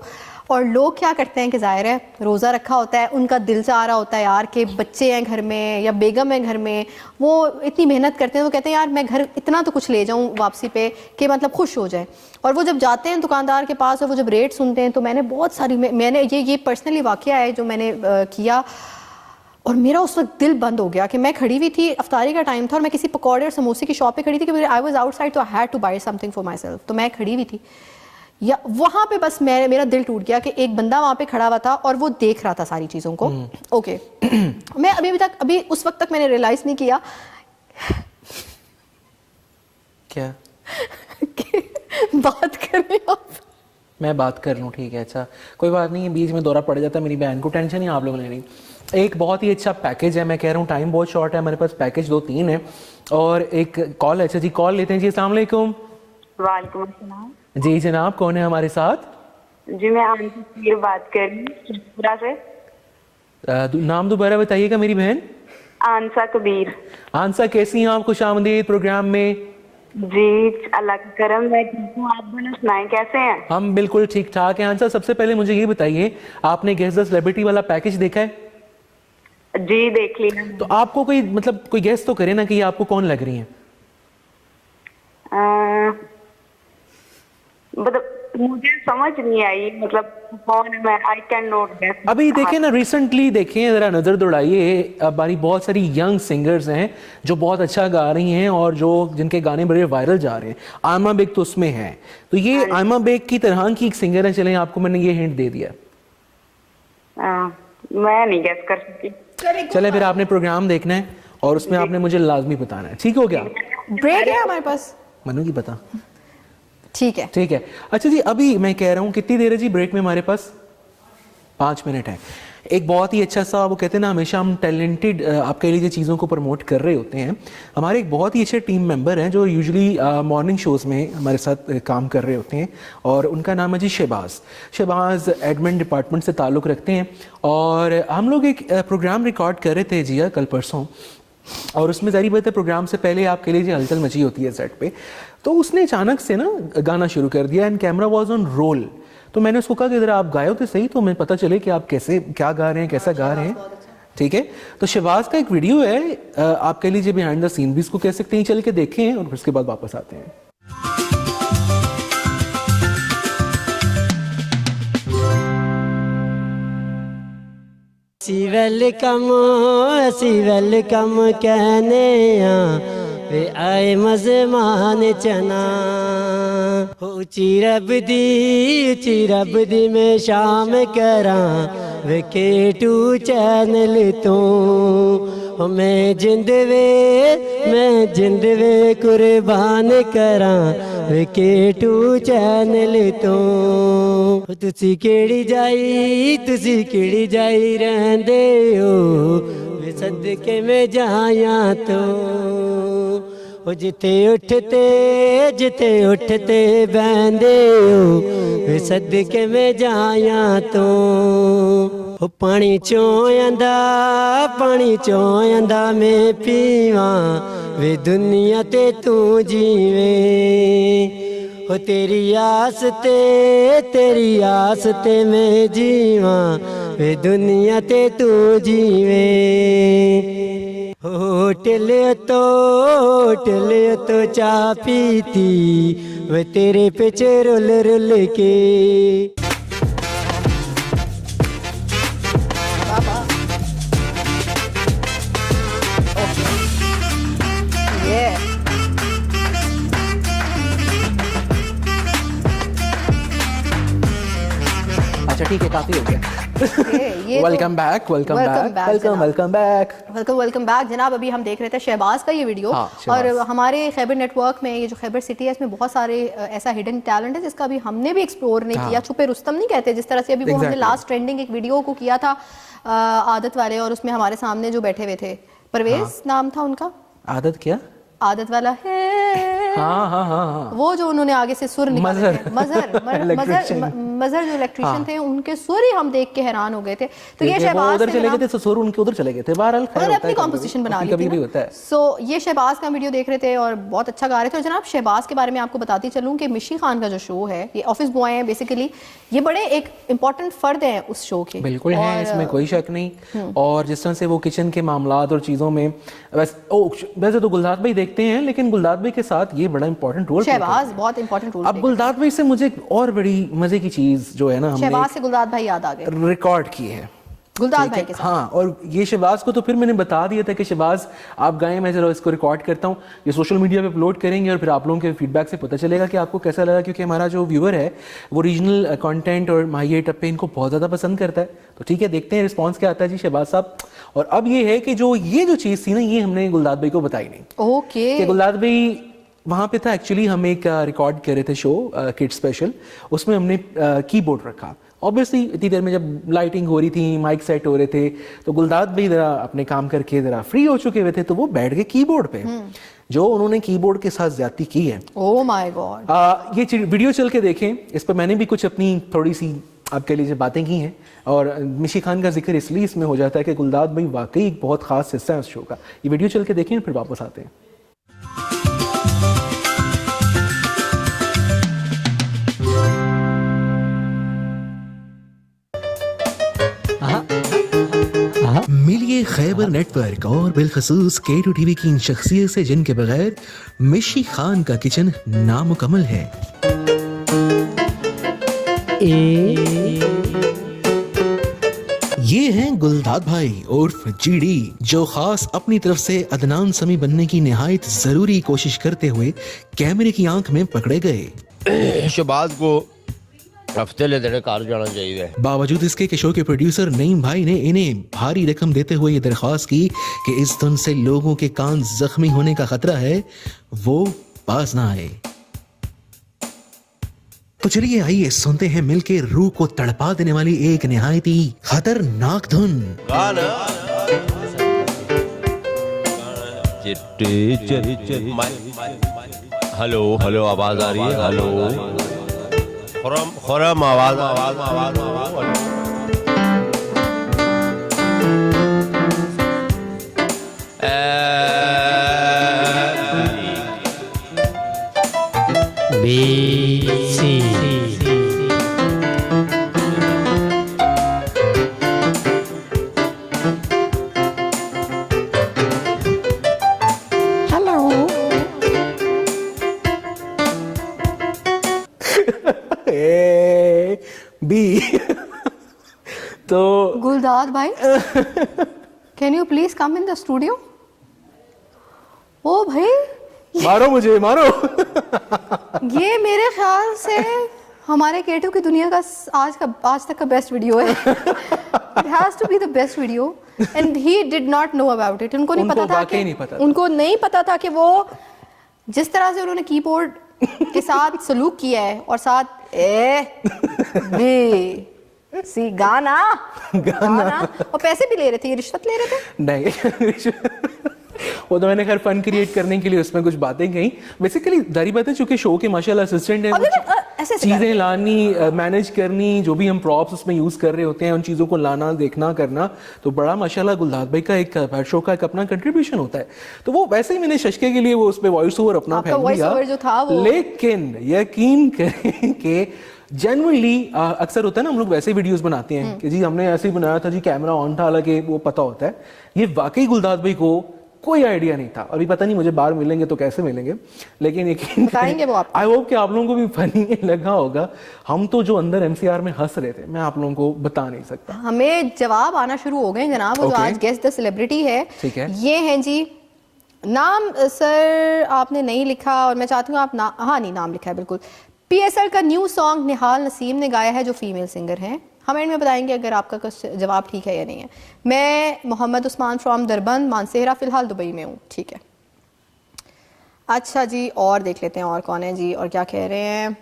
और लोग क्या करते हैं कि ज़ाहिर है रोज़ा रखा होता है, उनका दिल चाह रहा होता है यार कि बच्चे हैं घर में या बेगम है घर में, वो इतनी मेहनत करते हैं, वो कहते हैं यार मैं घर इतना तो कुछ ले जाऊं वापसी पे कि मतलब खुश हो जाए। और वो जब जाते हैं दुकानदार के पास और वो जब रेट सुनते हैं, तो मैंने बहुत सारी मैंने ये पर्सनली वाक़या है जो मैंने किया, और मेरा उस वक्त दिल बंद हो गया कि मैं खड़ी हुई थी, अफ्तारी का टाइम था और मैं किसी पकौड़े और समोसे की शॉप पे खड़ी थी कि आई वाज आउटसाइड, तो I had to buy something for myself. तो मैं खड़ी हुई थी या वहाँ पे बस मेरा दिल टूट गया कि एक बंदा वहाँ पे खड़ा हुआ था और वो देख रहा था सारी चीज़ों को। ओके मैं अभी उस वक्त तक मैंने रियलाइज़ नहीं किया क्या बात कर रहे हो आप, मैं बात कर लूँ, ठीक है। अच्छा कोई बात नहीं, बीच में दौरा पड़ जाता है, मेरी बहन को टेंशन नहीं आप लोगों ने नहीं। एक बहुत ही अच्छा पैकेज है, मैं कह रहा हूँ टाइम बहुत शॉर्ट है, हमारे पास पैकेज 2-3 है और एक कॉल है। अच्छा जी कॉल लेते हैं जी। अस्सलाम वालेकुम। वालेकुम अस्सलाम। जी जनाब, कौन है हमारे साथ? जी मैं आंसा कबीर बात कर रही हूँ पूरा से। नाम दोबारा बताइएगा मेरी बहन। आंसा कबीर। आंसा कैसी हैं आप? खुशामदीद प्रोग्राम में। जी अल्लाह का करम, मैं ठीक हूँ, आप दोनों सुनाएं कैसे हैं? हम बिल्कुल ठीक ठाक हैं। आंसा सबसे पहले मुझे ये बताइए, आपने गेस द सेलिब्रिटी वाला पैकेज देखा है? जी देख लिया। तो आपको कोई मतलब कोई गेस तो करे ना कि आपको कौन लग रही है? मुझे समझ नहीं आई, मतलब कौन है, मैं आई कैन नॉट गेस। अभी देखें ना, रिसेंटली देखें, जरा नजर दौड़ाइए, हमारी बहुत सारी यंग सिंगर्स हैं जो बहुत अच्छा गा रही हैं और जो जिनके गाने बड़े वायरल जा रहे हैं। आयमा बेग तो उसमें है, तो ये आयमा बेग की तरह की एक सिंगर है। चलें आपको मैंने ये हिंट दे दिया। मैं नहीं गेस कर सकती। चले फिर आपने प्रोग्राम देखना है और उसमें आपने मुझे लाजमी बताना है, ठीक हो गया? ब्रेक है हमारे पास, मनु की पता। ठीक है ठीक है। अच्छा जी अभी मैं कह रहा हूँ कितनी देर है जी ब्रेक में हमारे पास? 5 मिनट है। एक बहुत ही अच्छा सा, वो कहते हैं ना हमेशा हम टैलेंटेड आपके लिए चीज़ों को प्रमोट कर रहे होते हैं। हमारे एक बहुत ही अच्छे टीम मेंबर हैं जो यूजुअली मॉर्निंग शोज़ में हमारे साथ काम कर रहे होते हैं और उनका नाम है जी शहबाज। शहबाज एडमिन डिपार्टमेंट से ताल्लुक़ रखते हैं और हम लोग एक प्रोग्राम रिकॉर्ड कर रहे थे जिया कल परसों, اور اس میں ظاہر بات ہے پروگرام سے پہلے آپ کے لیے جو ہلچل مچی ہوتی ہے سیٹ پہ, تو اس نے اچانک سے نا گانا شروع کر دیا and camera was on roll. تو میں نے اس کو کہا کہ ذرا آپ گائے ہو تو صحیح, تو مجھے پتہ چلے کہ آپ کیسے کیا گا رہے ہیں, کیسا گا رہے ہیں. ٹھیک ہے, تو شہباز کا ایک ویڈیو ہے, آپ کہہ لیجیے بیہائنڈ دا سین بھی اس کو کہہ سکتے ہیں, چل کے دیکھیں اور پھر اس کے بعد واپس آتے ہیں. اسی ویلکم کہنے وے آئے مزمان چنا, اچھی رب دی میں شام کراں وے کیٹو چینل تو, میں جند وے قربان کراں وے کیٹو چینل تو. تسی کیڑی جائی رہندے ہو وے صدقے میں جایاں تو, جتے اٹھتے بہندے ہو وے صدقے میں جایاں تو. پانی چوں آندا میں پیواں وے دنیا تے تو جیویں, تیری آس تے میں جیواں وے دنیا تے تو جیویں. ہوٹل تو چاہ پیتی وے تیرے پیچھے رول کے. اچھا ٹھیک ہے, کافی ہو گیا. ویلکم بیک جناب. ابھی ہم دیکھ رہے تھے شہباز کا یہ ویڈیو, اور ہمارے خیبر نیٹ ورک میں یہ جو خیبر سٹی ہے اس میں بہت سارے ایسا ہڈن ٹیلنٹ ہے جس کا ابھی ہم نے بھی ایکسپلور نہیں کیا. چھپے رستم نہیں کہتے, جس طرح سے ابھی وہ ہم نے لاسٹ ٹرینڈنگ ایک ویڈیو کو کیا تھا عادت والے, اور اس میں ہمارے سامنے جو بیٹھے ہوئے تھے, پرویز نام تھا ان کا, عادت کیا عادت والا ہے, وہ جو انہوں نے آگے سے سر نکالے تھے, مظہر جو الیکٹریشین تھے, ان کے سر ہی ہم دیکھ کے حیران ہو گئے تھے. تو یہ شہباز ادھر چلے گئے تھے, سر ان کے ادھر چلے گئے تھے, بہرحال انہوں نے اپنی کمپوزیشن بنا لی تھی. سو یہ شہباز کا ویڈیو دیکھ رہے تھے اور بہت اچھا گا رہے تھے. اور جناب شہباز کے بارے میں آپ کو بتاتی چلوں کہ مشی خان کا جو شو ہے, یہ آفس بوائے ہیں بیسیکلی, یہ بڑے ایک امپورٹنٹ فرد ہیں اس شو کے. بالکل ہیں, اس میں کوئی شک نہیں. اور جس طرح سے وہ کچن کے معاملات اور چیزوں میں, ویسے تو گلداد بھائی دیکھتے ہیں, لیکن گلداد بھائی کے ساتھ یہ بڑا امپورٹنٹ رول, شہباز بہت امپورٹنٹ رول. اب گلداد بھائی سے مجھے اور بڑی مزے کی چیز جو ہے نا, ہم نے شہباز سے گلداد بھائی یاد آ گئے, ریکارڈ کی ہے گلداد بھائی کے ساتھ. ہاں, اور یہ شہباز کو تو پھر میں نے بتا دیا تھا کہ شہباز آپ گائیں, میں ذرا اس کو ریکارڈ کرتا ہوں, یہ سوشل میڈیا پہ اپلوڈ کریں گے, اور پھر آپ لوگوں کے فیڈ بیک سے پتہ چلے گا کہ آپ کو کیسا لگا, کیونکہ ہمارا جو ویور ہے وہ ریجنل کانٹینٹ اور ماہیے ٹپے ان کو بہت زیادہ پسند کرتا ہے. تو ٹھیک ہے, دیکھتے ہیں رسپانس کیا آتا ہے جی شہباز صاحب. اور اب یہ ہے کہ یہ جو چیز تھی نا, یہ ہم نے گلداد بھائی کو بتائی نہیں. اوکے, کہ گلداد بھائی وہاں پہ تھا, ایکچولی ہم ایک ریکارڈ کر رہے تھے شو کڈ اسپیشل, اس میں ہم نے کی بورڈ رکھا. اوبیسلی اتنی دیر میں جب لائٹنگ ہو رہی تھی, مائک سیٹ ہو رہے تھے, تو گلداد بھائی ذرا اپنے کام کر کے ذرا فری ہو چکے ہوئے تھے, تو وہ بیٹھ گئے کی بورڈ پہ. جو انہوں نے کی بورڈ کے ساتھ زیادتی کی ہے, او مائی گاڈ, یہ ویڈیو چل کے دیکھیں. اس پہ میں نے بھی کچھ اپنی تھوڑی سی آپ کے لیے باتیں کی ہیں, اور مشی خان کا ذکر اس لیے اس میں ہو جاتا ہے کہ گلداد بھائی واقعی ایک بہت خاص حصہ ہے اس شو کا. یہ ویڈیو چل کے دیکھیں, پھر واپس آتے ہیں. ملیے خیبر نیٹ ورک اور بالخصوص K2 TV کی ان شخصیت سے جن کے بغیر مشی خان کا کچن نامکمل ہے. یہ ہیں گلداد بھائی عرف جی ڈی, جو خاص اپنی طرف سے عدنان سمی بننے کی نہایت ضروری کوشش کرتے ہوئے کیمرے کی آنکھ میں پکڑے گئے. شہباز کو ہفتے لے دینے کار جانا چاہیے. باوجود اس کے شو کے پروڈیوسر نعیم بھائی نے انہیں بھاری رقم دیتے ہوئے یہ درخواست کی کہ اس دن سے لوگوں کے کان زخمی ہونے کا خطرہ ہے, وہ باز نہ آئے. تو چلیے آئیے سنتے ہیں مل کے روح کو تڑپا دینے والی ایک نہایت ہی خطرناک دھن. ہلو ہلو, آواز آ رہی ہے؟ ہلو خرم, آواز B C ए बी तो गुलदार भाई, can you please come in the studio? ओ भाई, मारो मुझे मारो। ये मेरे ख्याल से हमारे केटू की दुनिया का आज तक का बेस्ट वीडियो है। It has to be the best video and he did not know about it. उनको नहीं पता था कि उनको नहीं पता था कि वो जिस तरह से उन्होंने कीबोर्ड के साथ सलूक किया है और साथ ए बी सी गाना और पैसे भी ले रहे थे, ये रिश्वत ले रहे थे? नहीं, वो तो मैंने खैर फन क्रिएट करने के लिए उसमें कुछ बातें कही। बेसिकली दारी बात है, चूंकि शो के माशाल्लाह असिस्टेंट है, चीजें लानी, मैनेज करनी, जो भी हम प्रॉप्स उसमें यूज कर रहे होते हैं उन चीजों को लाना, देखना, करना, तो बड़ा माशाल्लाह गुलदार भाई का एक शो का एक अपना कंट्रीब्यूशन होता है। तो वो वैसे ही मैंने शशके के लिए वो उसमें वॉइस ओवर अपना फैल दिया, लेकिन यकीन करें कि जनरली अक्सर होता है ना, हम लोग वैसे वीडियोस बनाते हैं कि जी हमने ऐसे ही बनाया था जी, कैमरा ऑन था, हालांकि वो पता होता है। ये वाकई गुलदार भाई को कोई आइडिया नहीं था। अभी पता नहीं मुझे बाहर मिलेंगे तो कैसे मिलेंगे, लेकिन यकीन बताएंगे वो आपको। आई होप कि आप लोगों को भी फनी लगा होगा। हम तो जो अंदर एमसीआर में हंस रहे थे, मैं आप लोगों को बता नहीं सकता। हमें जवाब आना शुरू हो गए जनाब। वो जो आज गेस्ट द सेलिब्रिटी है, ठीक है, ये हैं जी। नाम सर आपने नहीं लिखा और मैं चाहती हूँ आप हाँ नहीं, नाम लिखा है बिल्कुल। PSL का न्यू सॉन्ग निहाल नसीम ने गाया है, जो फीमेल सिंगर हैं। कमेंट में बताएंगे अगर आपका कुछ जवाब ठीक है या नहीं है। मैं मोहम्मद उस्मान फ्रॉम दरबंद मानसेहरा, फिलहाल दुबई में हूँ। ठीक है, अच्छा जी, और देख लेते हैं और कौन है जी और क्या कह रहे हैं।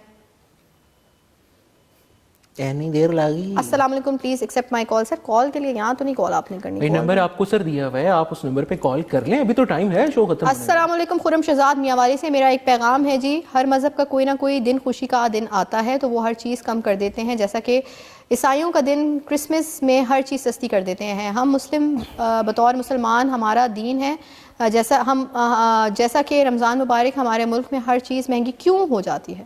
इतनी देर लगी। अस्सलाम वालेकुम, please accept my call. Sir call के लिए यहाँ तो नहीं कॉल आपने करनी, नंबर आपको सर दिया हुआ है, आप उस नंबर पे कॉल कर लें, अभी तो टाइम है शो खत्म। अस्सलाम वालेकुम, खुरम शहजाद मियांवाली से मेरा एक पैगाम है जी। हर मज़हब का कोई ना कोई दिन खुशी का दिन आता है तो वो हर चीज़ कम कर देते हैं, जैसा कि ईसाइयों का दिन क्रिसमस में हर चीज़ सस्ती कर देते हैं। हम मुस्लिम बतौर मुसलमान हमारा दीन है, जैसा कि रमज़ान मुबारक हमारे मुल्क में हर चीज़ महंगी क्यों हो जाती है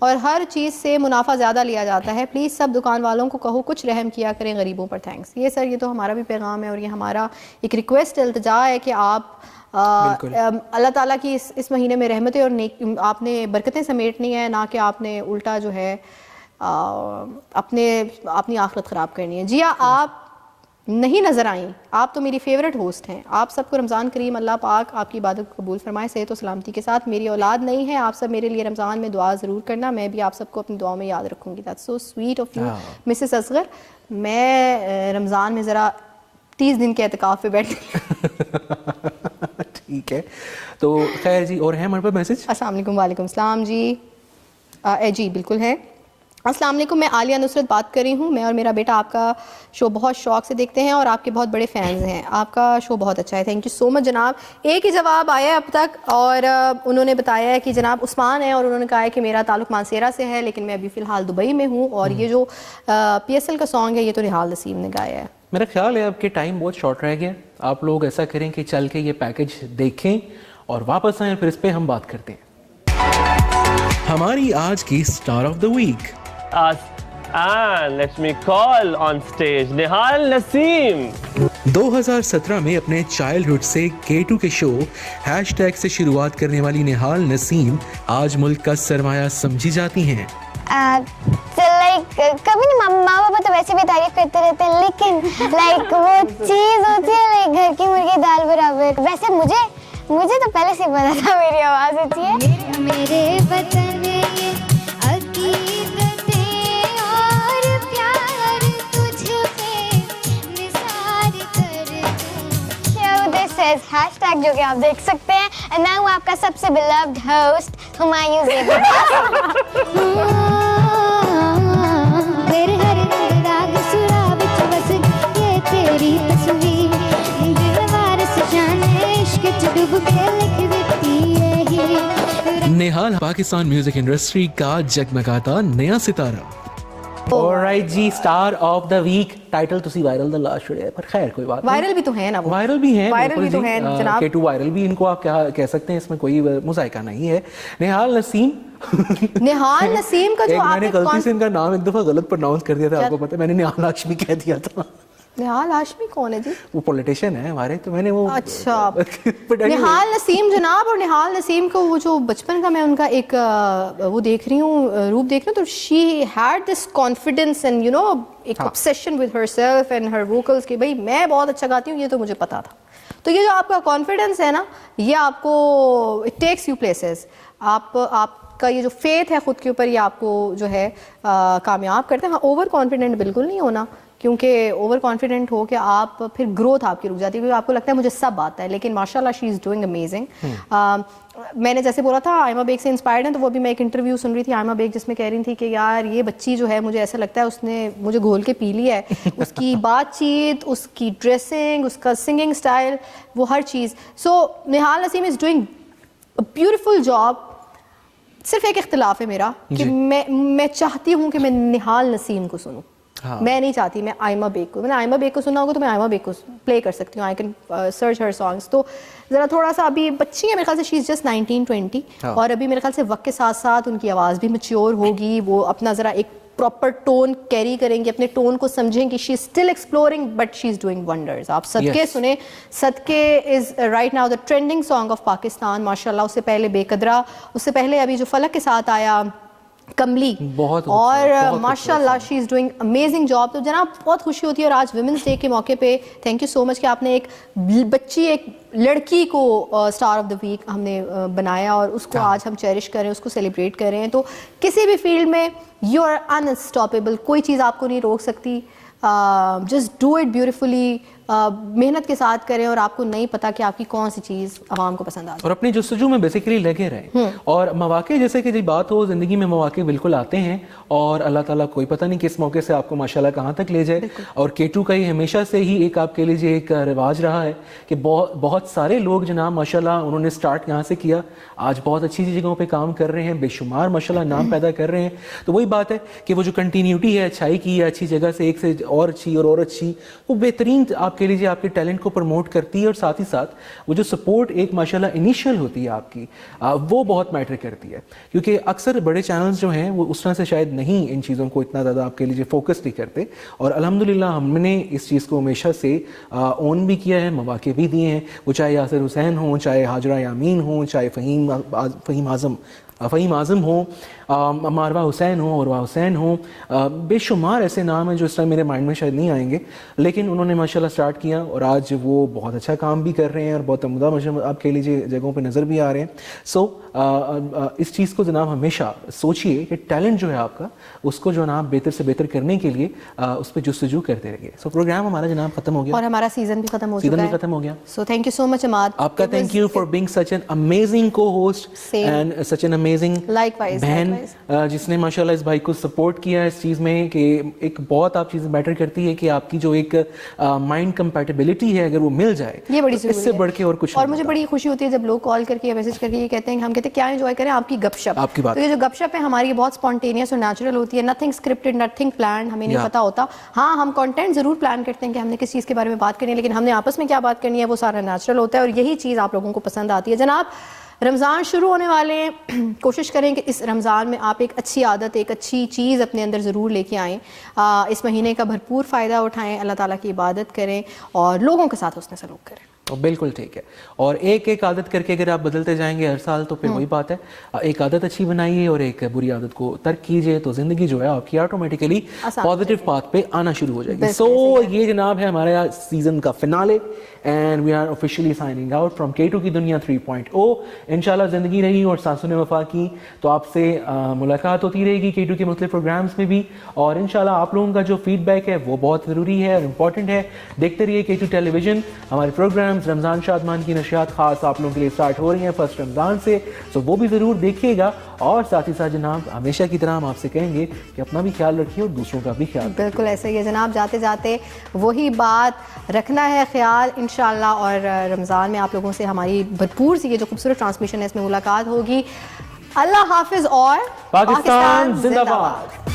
और हर चीज़ से मुनाफा ज़्यादा लिया जाता है। प्लीज़ सब दुकान वालों को कहो कुछ रहम किया करें गरीबों पर। थैंक्स। ये सर, ये तो हमारा भी पैगाम है और ये हमारा एक रिक्वेस्ट इल्तिजा है कि आप अल्लाह ताला की इस महीने में रहमतें और आपने बरकतें समेटनी है, ना कि आपने उल्टा जो है अपनी आखिरत ख़राब करनी है। जी हाँ, आप नहीं नज़र आई, आप तो मेरी फेवरेट होस्ट हैं। आप सबको रमज़ान करीम, अल्लाह पाक आपकी इबादत को कबूल फरमाए सेहत और सलामती के साथ। मेरी औलाद नहीं है, आप सब मेरे लिए रमज़ान में दुआ ज़रूर करना, मैं भी आप सबको अपनी दुआ में याद रखूँगी। That's so sweet of you Mrs Asghar. मैं रमज़ान में ज़रा 30 दिन के एतकाफ़ पे बैठी। ठीक है, तो खैर जी, और है हमारे पास मैसेज। अस्सलाम वालेकुम। वालेकुम सलाम जी। जी बिल्कुल है। अस्सलाम वालेकुम, मैं आलिया नुसरत बात कर रही हूँ। मैं और मेरा बेटा आपका शो बहुत शौक से देखते हैं और आपके बहुत बड़े फैंस हैं। आपका शो बहुत अच्छा है, थैंक यू सो मच जनाब। एक ही जवाब आया है अब तक और उन्होंने बताया है कि जनाब उस्मान है और उन्होंने कहा है कि मेरा ताल्लुक मानसेरा से है, लेकिन मैं अभी फ़िलहाल दुबई में हूँ। और ये जो PSL का सॉन्ग है ये तो निहाल नसीम ने गाया है। मेरा ख्याल है आपके टाइम बहुत शॉर्ट रह गया। आप लोग ऐसा करें कि चल के ये पैकेज देखें और वापस आएँ, फिर इस पर हम बात करते हैं। हमारी आज की star of the week, and let me call on stage Nihal Naseem। 2017 में अपने चाइल्डहुड से K2 के शो हैशटैग से शुरुआत करने वाली निहाल नसीम आज मुल्क का सरमाया समझी जाती हैं। कभी नहीं, माँ पापा तो वैसे भी तारीफ करते रहते हैं, लेकिन वो चीज होती है घर की मुर्गी दाल बराबर। वैसे मुझे तो पहले से पता था मेरी आवाज अच्छी है। मेरे वतन हैशटैग जो कि आप देख सकते हैं। एंड मैं हूँ आपका सबसे बिलव्ड होस्ट हुमायूं ज़ेबी। तेरे हर राग सुरा विच बस ये तेरी तस्वीर, दिल वारस जाने इश्क च डूब के लिख देती है। निहाल पाकिस्तान म्यूजिक इंडस्ट्री का जगमगाता नया सितारा। ऑलराइट जी, star of the week title तुसी वायरल द लास्ट छुड़े, पर खैर कोई बात नहीं। वायरल भी तो है ना, वायरल भी हैं, वायरल भी तो हैं जनाब। K2 वायरल भी, इनको आप क्या कह सकते हैं, इसमें कोई मुज़ायका नहीं है। निहाल नसीम निहाल नसीम का जो मैंने आपने गलती से इनका नाम एक दफा गलत प्रोनाउंस कर दिया था, आपको पता है, मैंने निहाल हाशमी कह दिया था। निहाल हाशमी कौन है जी? वो पॉलिटिशियन है हमारे, तो मैंने वो अच्छा निहाल नसीम जनाब। और निहाल नसीम को वो जो बचपन का मैं उनका एक वो देख रही हूँ, रूप देख रही हूँ, तो she had this confidence and you know एक obsession with herself and her vocals कि भाई मैं बहुत अच्छा गाती हूँ, ये तो मुझे पता था। तो ये जो आपका कॉन्फिडेंस है ना, ये आपको इट टेक्स यू प्लेसेस। आपका ये जो फेथ है खुद के ऊपर, ये आपको जो है कामयाब करते हैं। हाँ, ओवर कॉन्फिडेंट बिल्कुल नहीं होना, क्योंकि ओवर कॉन्फिडेंट हो के आप फिर ग्रोथ आपकी रुक जाती है, क्योंकि आपको लगता है मुझे सब आता है। लेकिन माशाल्लाह शी इज़ डूइंग अमेजिंग। मैंने जैसे बोला था आयमा बेग से इंस्पायर्ड है, तो वो भी मैं एक इंटरव्यू सुन रही थी आयमा बेग, जिसमें कह रही थी कि यार ये बच्ची जो है मुझे ऐसा लगता है उसने मुझे घोल के पी लिया है। उसकी बातचीत, उसकी ड्रेसिंग, उसका सिंगिंग स्टाइल, वो हर चीज़। So Nihal Naseem is doing a beautiful job. सिर्फ एक इख्तिलाफ है मेरा कि मैं चाहती हूँ कि मैं निहाल नसीम को सुनूँ। हाँ। मैं नहीं चाहती मैं आयमा बेग को। मैंने आयमा बेग को सुना होगा तो मैं आयमा बेग को प्ले कर सकती हूँ। I can search her songs. तो ज़रा थोड़ा सा अभी बच्ची है मेरे ख्याल से, शी इज़ जस्ट 19-20। हाँ। और अभी मेरे ख्याल से वक्त के साथ साथ उनकी आवाज़ भी मैच्योर होगी, वो अपना ज़रा एक प्रॉपर टोन कैरी करेंगे, अपने टोन को समझेंगे। She is still exploring but she is doing wonders. आप सदके सुने, सदके is right now the trending song of Pakistan माशाल्लाह। उससे पहले बेकदरा, उससे पहले अभी जो फलक के साथ आया कमली, बहुत और माशाल्लाह she is doing amazing job. तो जनाब बहुत खुशी होती है। और आज वुमेंस डे के मौके पे थैंक यू सो मच कि आपने एक बच्ची, एक लड़की को स्टार ऑफ द वीक हमने बनाया, और उसको आज हम चेरिश करें, उसको सेलिब्रेट करें। तो किसी भी फील्ड में यू आर अनस्टॉपेबल, कोई चीज़ आपको नहीं रोक सकती। जस्ट डू इट ब्यूटिफुली, मेहनत के साथ करें, और आपको नहीं पता कि आपकी कौन सी चीज़ आवाम को पसंद आती है। और अपनी जस्तजू में बेसिकली लगे रहें। और मौके, जैसे कि जब बात हो ज़िंदगी में, मौके बिल्कुल आते हैं, और अल्लाह ताला कोई पता नहीं किस मौके से आपको माशाल्लाह कहाँ तक ले जाए। और केटू का ही हमेशा से ही एक आपके लिए एक रिवाज रहा है कि बहुत सारे लोग जनाब माशाल्लाह उन्होंने स्टार्ट यहाँ से किया, आज बहुत अच्छी जगहों पर काम कर रहे हैं, बेशुमार माशाल्लाह नाम पैदा कर रहे हैं। तो वही बात है कि वो जो कंटिन्यूटी है अच्छाई की, है अच्छी जगह से एक से और अच्छी और अच्छी, वो बेहतरीन आपके लिए आपके टैलेंट को प्रमोट करती है। और साथ ही साथ वो जो सपोर्ट एक माशाल्लाह इनिशियल होती है आपकी, वो बहुत मैटर करती है। क्योंकि अक्सर बड़े चैनल्स जो हैं वो उस तरह से शायद नहीं इन चीज़ों को इतना ज़्यादा आपके लिए फोकस नहीं करते। और अल्हम्दुलिल्लाह हमने इस चीज़ को हमेशा से ओन भी किया है, मौके भी दिए हैं। वो चाहे यासिर हुसैन हो, चाहे हाजरा यामीन हो, चाहे फ़हीम आज़म हो, मारवा हुसैन हो, उर्वा हुसैन हो, बेशुमार ऐसे नाम हैं जो इस टाइम मेरे माइंड में शायद नहीं आएंगे। लेकिन उन्होंने माशाल्लाह स्टार्ट किया, और आज वो बहुत अच्छा काम भी कर रहे हैं, और बहुत उम्दा आपके लिए जगहों पे नज़र भी आ रहे हैं। सो इस चीज़ को जनाब हमेशा सोचिए कि टैलेंट जो है आपका, उसको जो आप बेहतर से बेहतर करने के लिए उस पर जुस्तजू करते रहिए। सो प्रोग्राम हमारा जनाब खत्म हो गया, और हमारा सीज़न भी खत्म हो गया। So thank you so much Amad, आपका thank you for being such an amazing co-host and such an amazing बहन, जिसने माशाल्लाह इस भाई को सपोर्ट किया इस चीज़ में कि एक बहुत आप चीज़ मैटर करती है कि आपकी जो एक माइंड कंपैटिबिलिटी है, अगर वो मिल जाए, ये बड़ी तो इससे बढ़ के और कुछ। और मुझे बड़ी खुशी होती है जब लोग कॉल करके या मैसेज करके ये कहते हैं, हम कहते हैं क्या एंजॉय करें आपकी गपशप, आपकी बात। तो ये जो गपशप है हमारी बहुत स्पॉन्टेनियस और नेचुरल होती है, नथिंग स्क्रिप्टेड, नथिंग प्लान्ड, हमें नहीं पता होता। हाँ, हम कंटेंट जरूर प्लान करते हैं कि हमने किस चीज़ के बारे में बात करनी है, लेकिन हमने आपस में क्या बात करनी है वो सारा नेचुरल होता है, और यही चीज़ आप लोगों को पसंद आती है। जनाब रमज़ान शुरू होने वाले हैं, कोशिश करें कि इस रमज़ान में आप एक अच्छी आदत, एक अच्छी चीज़ अपने अंदर ज़रूर लेके आएँ। इस महीने का भरपूर फ़ायदा उठाएं, अल्लाह ताला की इबादत करें, और लोगों के साथ हुस्न सलूक करें। बिल्कुल ठीक है। और एक एक आदत करके अगर आप बदलते जाएंगे हर साल, तो फिर वही बात है, एक आदत अच्छी बनाइए और एक बुरी आदत को तर्क कीजिए, तो ज़िंदगी जो है आपकी ऑटोमेटिकली पॉजिटिव पाथ पे आना शुरू हो जाएगी। सो ये जनाब है हमारा सीज़न का finale, and we are officially signing out from K two की दुनिया 3.0। इंशाल्लाह ज़िंदगी रही और सांसुन वफा की, तो आपसे मुलाकात होती रहेगी केटू के मुख्तलिफ प्रोग्राम्स में भी, और इंशाल्लाह आप लोगों का जो फीडबैक है वो बहुत ज़रूरी है और इम्पॉर्टेंट है। देखते रहिए केटू टेलीविज़न, हमारे प्रोग्राम्स। रमज़ान शादमान की नशियात खास आप लोगों के लिए स्टार्ट हो रही हैं 1 रमज़ान से, तो वो भी ज़रूर देखिएगा। और साथ ही साथ जनाब हमेशा की तरह हम आपसे कहेंगे कि अपना भी ख्याल रखिए और दूसरों का भी ख्याल। बिल्कुल ऐसे ही है जनाब, जाते जाते वही बात रखना है ख्याल इंशाल्लाह। और रमज़ान में आप लोगों से हमारी भरपूर सी ये जो खूबसूरत ट्रांसमिशन है इसमें मुलाकात होगी। अल्लाह हाफिज़ और पाकिस्तान जिंदाबाद।